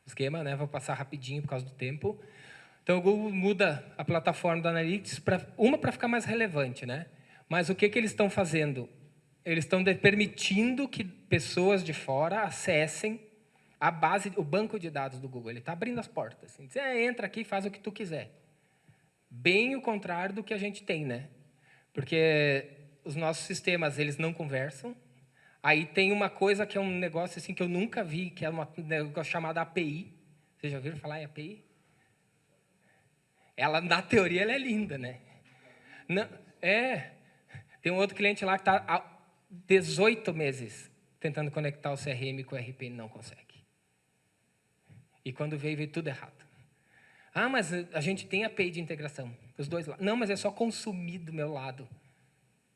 esquema, né? Vou passar rapidinho por causa do tempo. Então, o Google muda a plataforma do Analytics para ficar mais relevante, né? Mas o que eles estão fazendo? Eles estão permitindo que pessoas de fora acessem a base, o banco de dados do Google. Ele está abrindo as portas. Assim, diz, entra aqui e faz o que tu quiser. Bem o contrário do que a gente tem, né? Porque os nossos sistemas, eles não conversam. Aí tem uma coisa que é um negócio assim que eu nunca vi, que é um negócio chamado API. Vocês já ouviram falar em API? Ela, na teoria, ela é linda, né? Não, tem um outro cliente lá que está há 18 meses tentando conectar o CRM com o RP e não consegue. E quando veio tudo errado. Ah, mas a gente tem API de integração, os dois lá. Não, mas é só consumir do meu lado.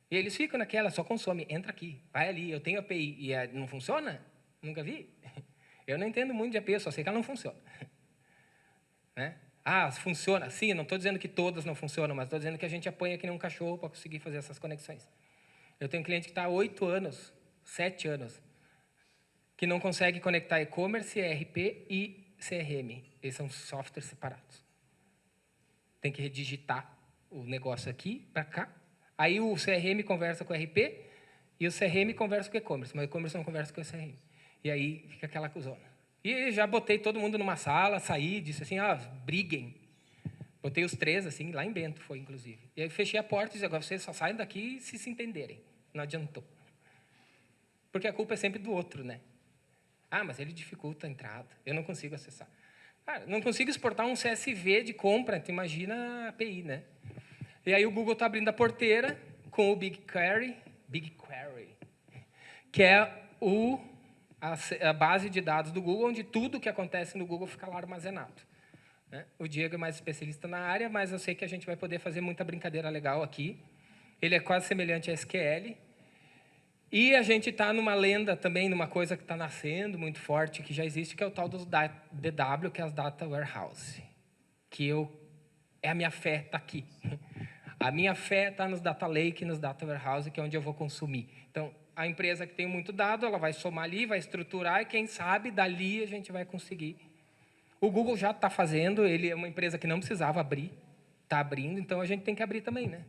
E eles ficam naquela, só consome, entra aqui, vai ali, eu tenho API. E não funciona? Nunca vi. Eu não entendo muito de API, eu só sei que ela não funciona. Né? Ah, funciona. Sim, não estou dizendo que todas não funcionam, mas estou dizendo que a gente apanha que nem um cachorro para conseguir fazer essas conexões. Eu tenho um cliente que está há 8 anos, 7 anos, que não consegue conectar e-commerce, ERP e CRM. Eles são softwares separados. Tem que redigitar o negócio aqui para cá. Aí o CRM conversa com o ERP e o CRM conversa com o e-commerce, mas o e-commerce não conversa com o CRM. E aí fica aquela cuzona. E já botei todo mundo numa sala, saí, disse assim, briguem. Botei os 3, assim, lá em Bento foi, inclusive. E aí fechei a porta e disse, agora vocês só saem daqui se entenderem. Não adiantou. Porque a culpa é sempre do outro, né? Ah, mas ele dificulta a entrada. Eu não consigo acessar. Cara, não consigo exportar um CSV de compra, tu imagina a API, né? E aí o Google está abrindo a porteira com o BigQuery, que é a base de dados do Google, onde tudo que acontece no Google fica lá armazenado. Né? O Diego é mais especialista na área, mas eu sei que a gente vai poder fazer muita brincadeira legal aqui. Ele é quase semelhante a SQL. E a gente está numa lenda também, numa coisa que está nascendo muito forte, que já existe, que é o tal dos DW, que é as Data Warehouse. A minha fé está aqui. A minha fé está nos Data Lake, nos Data Warehouse, que é onde eu vou consumir. Então, a empresa que tem muito dado, ela vai somar ali, vai estruturar, e quem sabe, dali a gente vai conseguir. O Google já está fazendo, ele é uma empresa que não precisava abrir, está abrindo, então a gente tem que abrir também, né?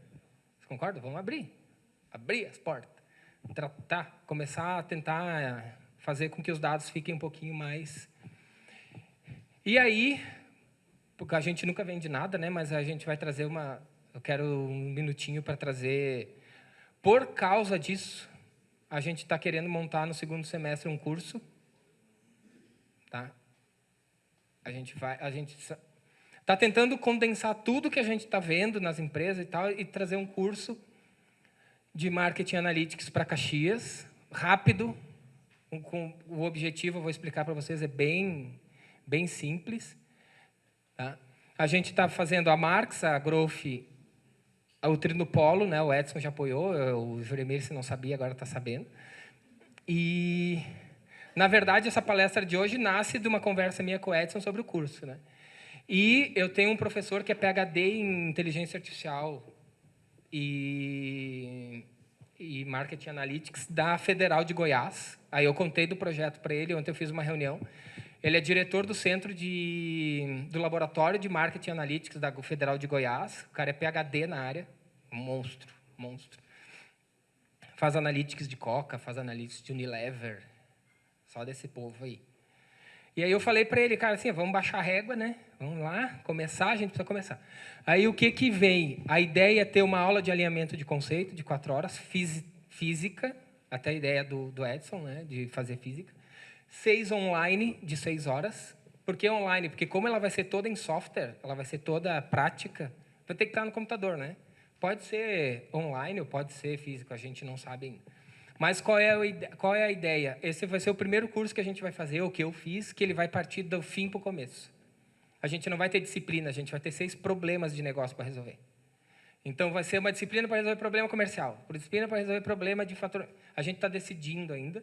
Vocês concordam? Vamos abrir. Abrir as portas. Tratar, começar a tentar fazer com que os dados fiquem um pouquinho mais... E aí, porque a gente nunca vende nada, né? Mas a gente vai trazer eu quero um minutinho para trazer... Por causa disso, a gente está querendo montar no segundo semestre um curso. Tá? A gente está tentando condensar tudo que a gente está vendo nas empresas e tal e trazer um curso de Marketing Analytics para Caxias, rápido, com o objetivo, eu vou explicar para vocês, é bem simples. Tá? A gente está fazendo a Marx, a Growth, o Trinopolo, né? O Edson já apoiou, o Juremir, se não sabia, agora está sabendo. E, na verdade, essa palestra de hoje nasce de uma conversa minha com o Edson sobre o curso. Né? E eu tenho um professor que é PhD em Inteligência Artificial e Marketing Analytics da Federal de Goiás. Aí eu contei do projeto para ele, ontem eu fiz uma reunião. Ele é diretor do centro do Laboratório de Marketing Analytics da Federal de Goiás. O cara é PhD na área. Monstro. Faz analytics de Coca, faz analytics de Unilever. Só desse povo aí. E aí eu falei para ele, cara, assim, vamos baixar a régua, né? Vamos lá, começar, a gente precisa começar. Aí o que vem? A ideia é ter uma aula de alinhamento de conceito de 4 horas, física, até a ideia do Edson, né, de fazer física. 6 online, de 6 horas. Por que online? Porque como ela vai ser toda em software, ela vai ser toda prática, vai ter que estar no computador, né? Pode ser online ou pode ser físico, a gente não sabe ainda. Mas qual é a ideia? Esse vai ser o primeiro curso que a gente vai fazer, o que eu fiz, que ele vai partir do fim para o começo. A gente não vai ter disciplina, a gente vai ter 6 problemas de negócio para resolver. Então, vai ser uma disciplina para resolver problema comercial, uma disciplina para resolver problema de fator. A gente está decidindo ainda.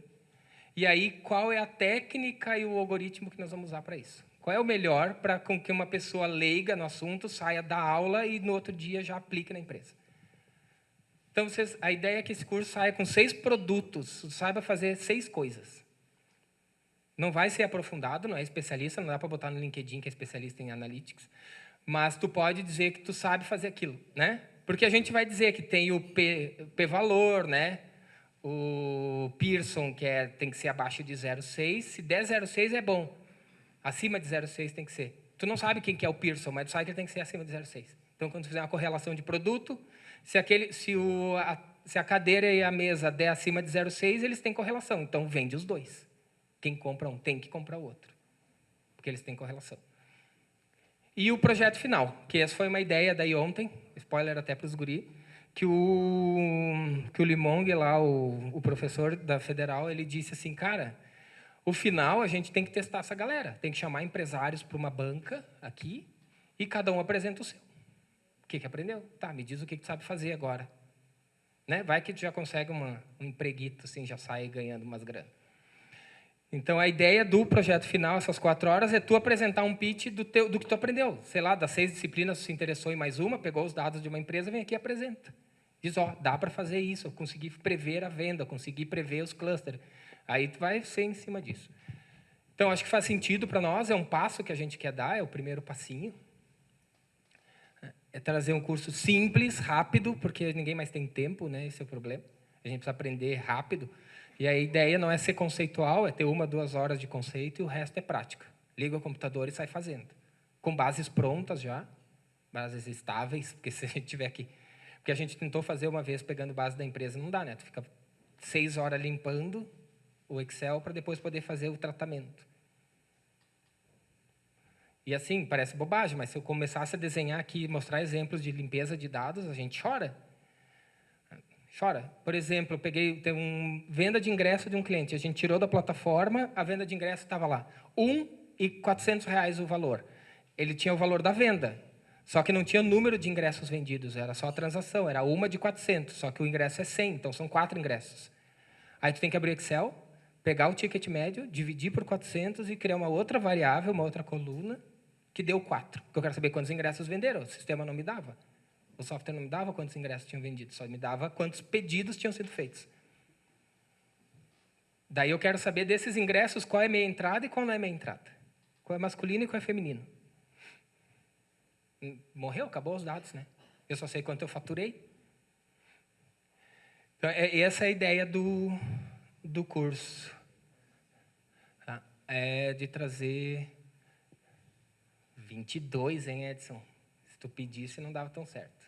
E aí, qual é a técnica e o algoritmo que nós vamos usar para isso? Qual é o melhor para que uma pessoa leiga no assunto saia da aula e no outro dia já aplique na empresa? Então, a ideia é que esse curso saia com 6 produtos, saiba fazer 6 coisas. Não vai ser aprofundado, não é especialista, não dá para botar no LinkedIn que é especialista em analytics, mas tu pode dizer que tu sabe fazer aquilo, né? Porque a gente vai dizer que tem o P-valor, né? O Pearson, tem que ser abaixo de 0,6. Se der 0,6 é bom. Acima de 0,6 tem que ser. Tu não sabe quem que é o Pearson, mas tu sabe que ele tem que ser acima de 0,6. Então, quando tu fizer uma correlação de produto, se a cadeira e a mesa der acima de 0,6, eles têm correlação. Então, vende os dois. Quem compra um tem que comprar o outro, porque eles têm correlação. E o projeto final, que essa foi uma ideia daí ontem, spoiler até para os guri, que o Limong, lá, o professor da Federal, ele disse assim, cara, o final a gente tem que testar essa galera, tem que chamar empresários para uma banca aqui e cada um apresenta o seu. O que aprendeu? Tá, me diz o que tu sabe fazer agora. Né? Vai que tu já consegue um empreguito, assim, já sai ganhando umas granas. Então, a ideia do projeto final, essas 4 horas, é tu apresentar um pitch do que tu aprendeu. Sei lá, das 6 disciplinas, tu se interessou em mais uma, pegou os dados de uma empresa, vem aqui e apresenta. Diz, ó, dá para fazer isso, eu consegui prever a venda, eu consegui prever os clusters. Aí tu vai ser em cima disso. Então, acho que faz sentido para nós, é um passo que a gente quer dar, é o primeiro passinho. É trazer um curso simples, rápido, porque ninguém mais tem tempo, né? Esse é o problema. A gente precisa aprender rápido. E a ideia não é ser conceitual, é ter 1, 2 horas de conceito e o resto é prática. Liga o computador e sai fazendo. Com bases prontas já, bases estáveis, porque se a gente tiver aqui... Porque a gente tentou fazer uma vez pegando base da empresa, não dá, né? Tu fica 6 horas limpando o Excel para depois poder fazer o tratamento. E assim, parece bobagem, mas se eu começasse a desenhar aqui e mostrar exemplos de limpeza de dados, a gente chora. Chora. Por exemplo, eu peguei venda de ingresso de um cliente. A gente tirou da plataforma, a venda de ingresso estava lá. R$1.400 o valor. Ele tinha o valor da venda. Só que não tinha o número de ingressos vendidos, era só a transação. Era uma de 400, só que o ingresso é 100, então são 4 ingressos. Aí tu tem que abrir o Excel, pegar o ticket médio, dividir por 400 e criar uma outra variável, uma outra coluna, que deu 4. Porque eu quero saber quantos ingressos venderam. O sistema não me dava. O software não me dava quantos ingressos tinham vendido, só me dava quantos pedidos tinham sido feitos. Daí eu quero saber desses ingressos qual é meia entrada e qual não é meia entrada. Qual é masculino e qual é feminino. Morreu, acabou os dados, né? Eu só sei quanto eu faturei. Então, essa é a ideia do curso. Tá? É de trazer 22, hein, Edson? Se tu pedisse, não dava tão certo.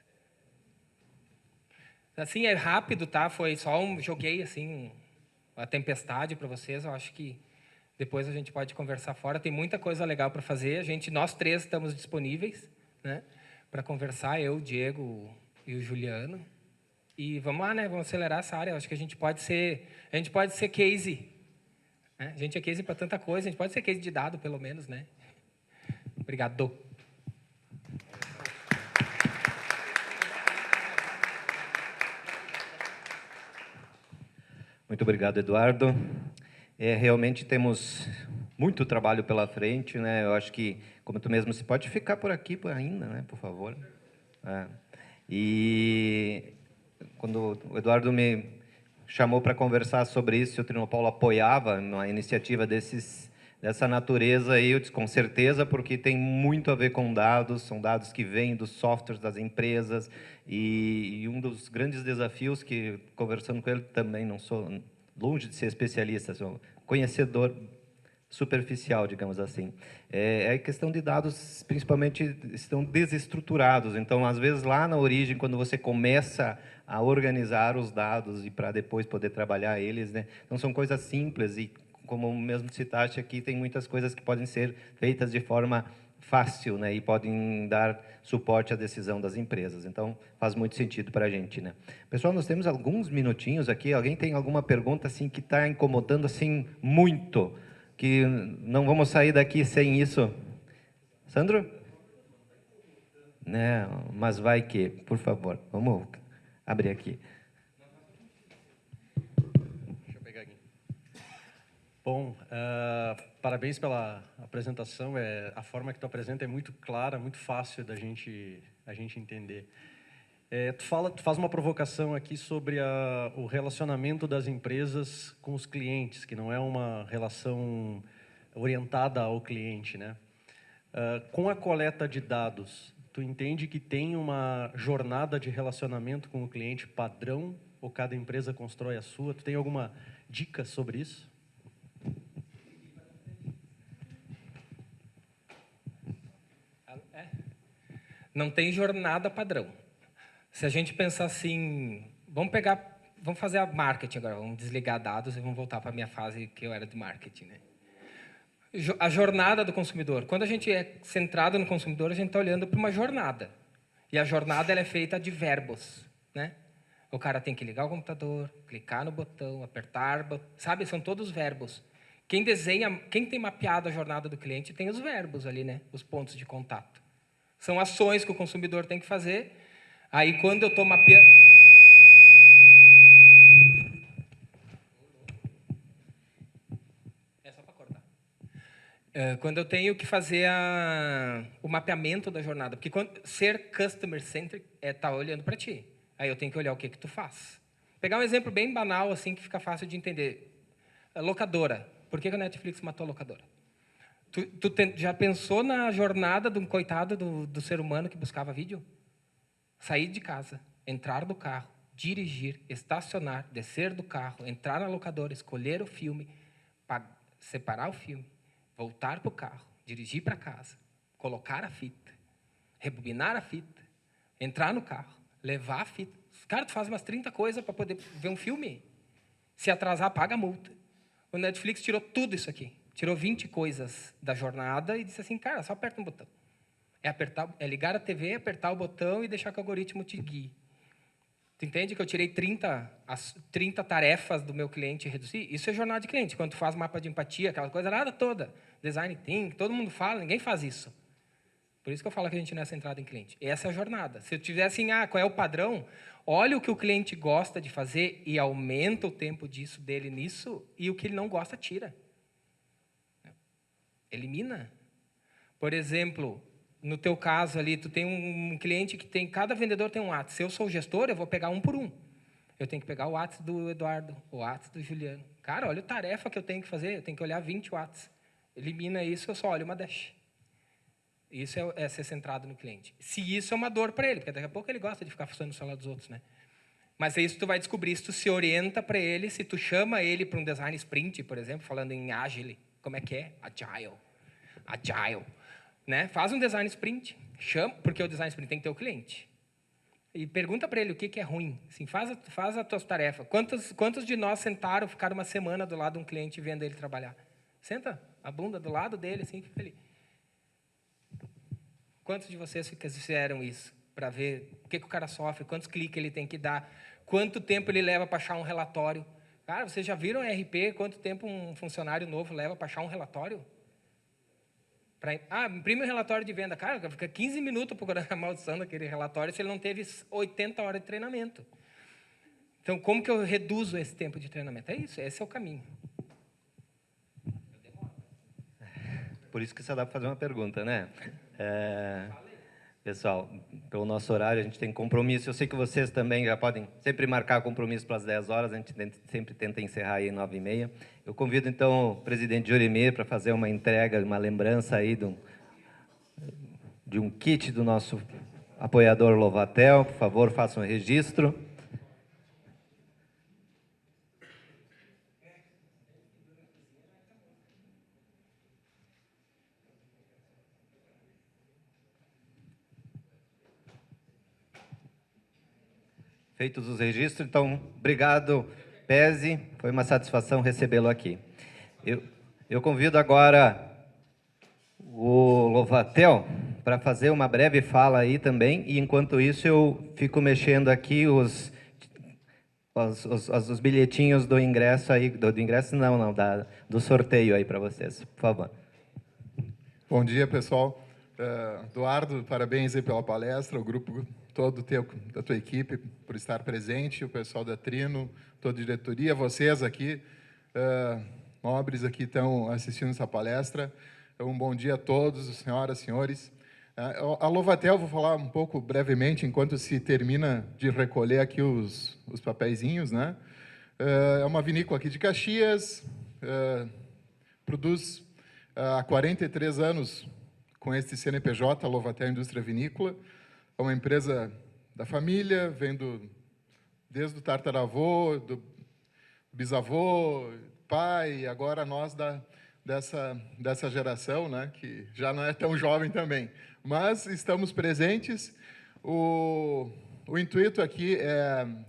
Assim, é rápido, tá? Foi só joguei assim a tempestade para vocês. Eu acho que depois a gente pode conversar fora. Tem muita coisa legal para fazer. Nós 3 estamos disponíveis, né? Para conversar, eu, o Diego e o Juliano. E vamos lá, né? Vamos acelerar essa área. Eu acho que a gente pode ser case. Né? A gente é case para tanta coisa. A gente pode ser case de dado, pelo menos, né? Obrigado. Muito obrigado, Eduardo. Realmente temos muito trabalho pela frente, né? Eu acho que, como tu mesmo, você pode ficar por aqui ainda, né? Por favor. E quando o Eduardo me chamou para conversar sobre isso, o Trinopaulo apoiava uma iniciativa dessa natureza aí, eu disse, com certeza, porque tem muito a ver com dados, são dados que vêm dos softwares das empresas, e um dos grandes desafios que, conversando com ele, também não sou longe de ser especialista, sou conhecedor superficial, digamos assim. É a questão de dados, principalmente, estão desestruturados. Então, às vezes, lá na origem, quando você começa a organizar os dados e para depois poder trabalhar eles, né? Então, são coisas simples e, como mesmo citaste aqui, tem muitas coisas que podem ser feitas de forma fácil, né? E podem dar suporte à decisão das empresas. Então, faz muito sentido para a gente, né? Pessoal, nós temos alguns minutinhos aqui. Alguém tem alguma pergunta assim que está incomodando assim muito? Que não vamos sair daqui sem isso. Sandro? Não, mas vai que, por favor, vamos abrir aqui. Deixa eu pegar aqui. Bom, parabéns pela apresentação. A forma que tu apresenta é muito clara, muito fácil da a gente entender. Tu faz uma provocação aqui sobre o relacionamento das empresas com os clientes, que não é uma relação orientada ao cliente, né? Com a coleta de dados, tu entende que tem uma jornada de relacionamento com o cliente padrão ou cada empresa constrói a sua? Tu tem alguma dica sobre isso? Não tem jornada padrão. Se a gente pensar assim, vamos fazer a marketing agora, vamos desligar dados e vamos voltar para a minha fase que eu era de marketing, né? A jornada do consumidor. Quando a gente é centrado no consumidor, a gente está olhando para uma jornada. E a jornada ela é feita de verbos, né? O cara tem que ligar o computador, clicar no botão, apertar, sabe? São todos verbos. Quem desenha, quem tem mapeado a jornada do cliente tem os verbos ali, né? Os pontos de contato. São ações que o consumidor tem que fazer. Aí, quando eu estou mapeando... É só para cortar. Quando eu tenho que fazer o mapeamento da jornada. Porque ser customer-centric é estar olhando para ti. Aí eu tenho que olhar o que tu faz. Pegar um exemplo bem banal, assim, que fica fácil de entender. A locadora. Por que a Netflix matou a locadora? Já pensou na jornada de um coitado do ser humano que buscava vídeo? Sair de casa, entrar no carro, dirigir, estacionar, descer do carro, entrar na locadora, escolher o filme, separar o filme, voltar para o carro, dirigir para casa, colocar a fita, rebobinar a fita, entrar no carro, levar a fita. Cara, tu faz umas 30 coisas para poder ver um filme. Se atrasar, paga a multa. O Netflix tirou tudo isso aqui. Tirou 20 coisas da jornada e disse assim, cara, só aperta um botão. É ligar a TV, apertar o botão e deixar que o algoritmo te guie. Tu entende que eu tirei 30 tarefas do meu cliente e reduzi? Isso é jornada de cliente. Quando tu faz mapa de empatia, aquela coisa nada toda. Design thinking, todo mundo fala, ninguém faz isso. Por isso que eu falo que a gente não é centrado em cliente. Essa é a jornada. Se eu tiver assim, qual é o padrão? Olha o que o cliente gosta de fazer e aumenta o tempo dele nisso, e o que ele não gosta, tira. Elimina. Por exemplo, no teu caso ali, tu tem um cliente que tem... Cada vendedor tem um WhatsApp. Se eu sou o gestor, eu vou pegar um por um. Eu tenho que pegar o WhatsApp do Eduardo, o WhatsApp do Juliano. Cara, olha a tarefa que eu tenho que fazer. Eu tenho que olhar 20 WhatsApp. Elimina isso, eu só olho uma dash. Isso é ser centrado no cliente. Se isso é uma dor para ele, porque daqui a pouco ele gosta de ficar funcionando no celular dos outros, né? Mas é isso que tu vai descobrir, se tu se orienta para ele, se tu chama ele para um design sprint, por exemplo, falando em Agile, como é que é? Agile. Né? Faz um design sprint, chama, porque o design sprint tem que ter o cliente. E pergunta para ele o que é ruim. Assim, faz as tuas tarefas. Quantos de nós sentaram, ficaram uma semana do lado de um cliente vendo ele trabalhar? Senta a bunda do lado dele, assim, fica ali. Quantos de vocês fizeram isso? Para ver o que o cara sofre, quantos cliques ele tem que dar, quanto tempo ele leva para achar um relatório. Cara, vocês já viram RP, quanto tempo um funcionário novo leva para achar um relatório? Imprime um relatório de venda. Cara, fica 15 minutos procurando a maldição daquele relatório se ele não teve 80 horas de treinamento. Então, como que eu reduzo esse tempo de treinamento? É isso, esse é o caminho. Por isso que só dá para fazer uma pergunta, né? Pessoal, pelo nosso horário, a gente tem compromisso. Eu sei que vocês também já podem sempre marcar compromisso para as 10 horas, a gente sempre tenta encerrar aí 9h30. Eu convido, então, o presidente Jorimir para fazer uma entrega, uma lembrança aí de um kit do nosso apoiador Lovatel. Por favor, faça um registro. Feitos os registros, então, obrigado, Pese, foi uma satisfação recebê-lo aqui. Eu convido agora o Lovatel para fazer uma breve fala aí também, e enquanto isso eu fico mexendo aqui os bilhetinhos do ingresso aí, do ingresso não, do sorteio aí para vocês, por favor. Bom dia, pessoal. Eduardo, parabéns aí pela palestra, o grupo todo da tua equipe por estar presente, o pessoal da Trino, toda a diretoria, vocês aqui. nobres aqui estão assistindo essa palestra. Um bom dia a todos, senhoras e senhores. A Lovatel, vou falar um pouco brevemente, enquanto se termina de recolher aqui os papeizinhos, né? É uma vinícola aqui de Caxias, produz há 43 anos com este CNPJ, a Lovatel Indústria Vinícola. É uma empresa da família, vem desde o tataravô, do bisavô, pai, agora nós dessa geração, né, que já não é tão jovem também. Mas estamos presentes. O intuito aqui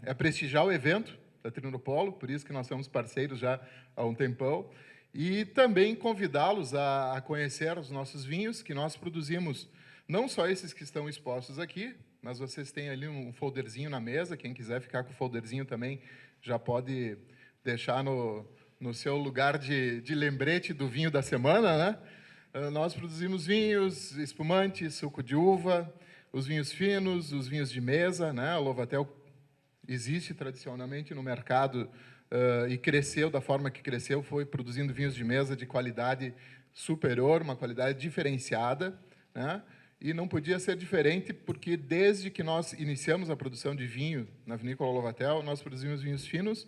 é prestigiar o evento da Trinopolo, por isso que nós somos parceiros já há um tempão, e também convidá-los a conhecer os nossos vinhos, que nós produzimos, não só esses que estão expostos aqui, mas vocês têm ali um folderzinho na mesa, quem quiser ficar com o folderzinho também já pode deixar no seu lugar de lembrete do vinho da semana, né? Nós produzimos vinhos, espumantes, suco de uva, os vinhos finos, os vinhos de mesa, né? A Lovatel existe tradicionalmente no mercado e cresceu da forma que cresceu, foi produzindo vinhos de mesa de qualidade superior, uma qualidade diferenciada, né? E não podia ser diferente, porque desde que nós iniciamos a produção de vinho na Vinícola Lovatel, nós produzimos vinhos finos,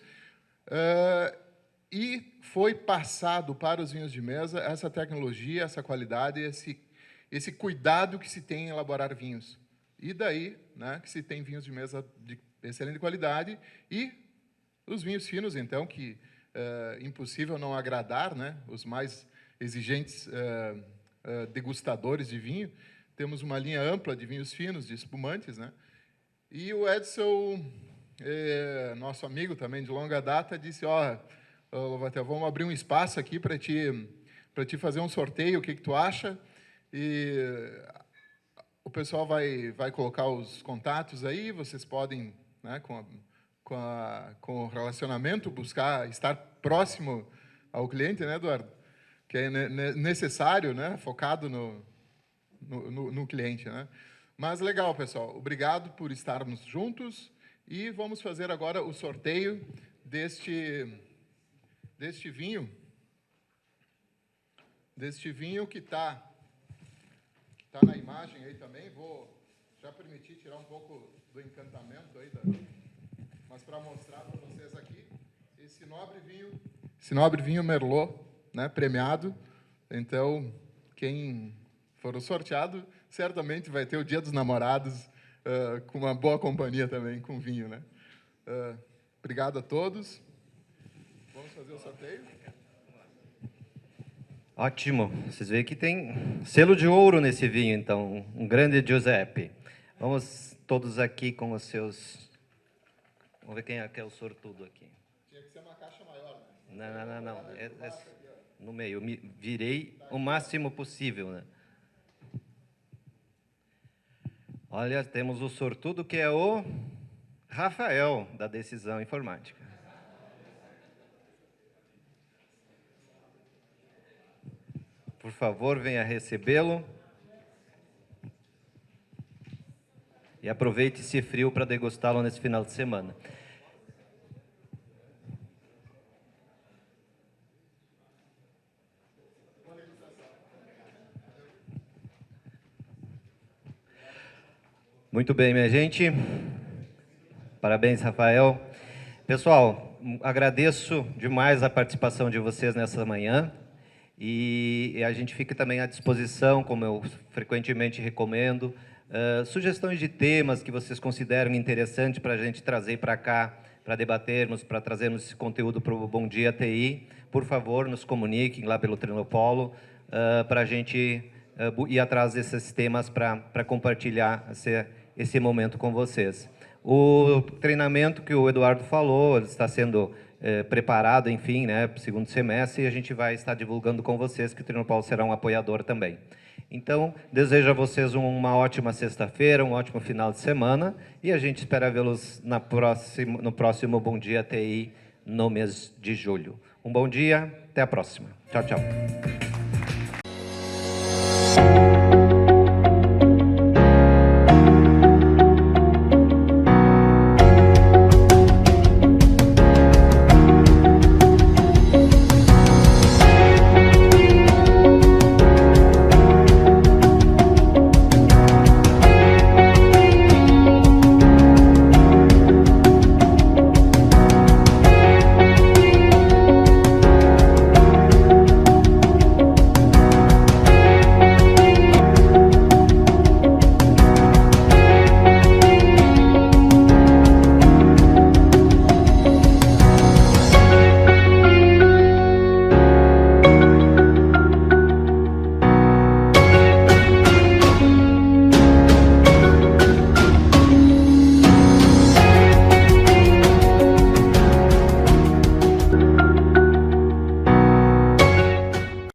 e foi passado para os vinhos de mesa essa tecnologia, essa qualidade, esse cuidado que se tem em elaborar vinhos. E daí, né, que se tem vinhos de mesa de excelente qualidade e os vinhos finos, então, que impossível não agradar, né, os mais exigentes degustadores de vinho. Temos uma linha ampla de vinhos finos, de espumantes, né? E o Edson, nosso amigo também de longa data, disse, Lovatel, vamos abrir um espaço aqui para te fazer um sorteio, o que tu acha? E o pessoal vai colocar os contatos aí, vocês podem, né, com o relacionamento, buscar estar próximo ao cliente, né, Eduardo? Que é necessário, né, focado no cliente, né? Mas legal, pessoal. Obrigado por estarmos juntos e vamos fazer agora o sorteio deste vinho que está na imagem aí também. Vou já permitir tirar um pouco do encantamento aí, mas para mostrar para vocês aqui esse nobre vinho Merlot, né, premiado. Então, quem for sorteado certamente vai ter o Dia dos Namorados com uma boa companhia também, com vinho, né? Obrigado a todos. Vamos fazer o sorteio? Ótimo. Vocês veem que tem selo de ouro nesse vinho, então. Um grande Giuseppe. Vamos todos aqui com os seus... Vamos ver quem é que é o sortudo aqui. Tinha que ser uma caixa maior, né? Não. No meio. Eu virei o máximo possível, né? Olha, temos o sortudo, que é o Rafael, da Decisão Informática. Por favor, venha recebê-lo. E aproveite esse frio para degustá-lo nesse final de semana. Muito bem, minha gente. Parabéns, Rafael. Pessoal, agradeço demais a participação de vocês nessa manhã. E a gente fica também à disposição, como eu frequentemente recomendo, sugestões de temas que vocês consideram interessantes para a gente trazer para cá, para debatermos, para trazermos esse conteúdo para o Bom Dia TI. Por favor, nos comuniquem lá pelo Trinopolo, para a gente ir atrás desses temas para compartilhar esse momento com vocês. O treinamento que o Eduardo falou está sendo preparado, enfim, né, para o segundo semestre, e a gente vai estar divulgando com vocês que o Trinopolo será um apoiador também. Então, desejo a vocês uma ótima sexta-feira, um ótimo final de semana, e a gente espera vê-los no próximo Bom Dia TI, no mês de julho. Um bom dia, até a próxima. Tchau, tchau.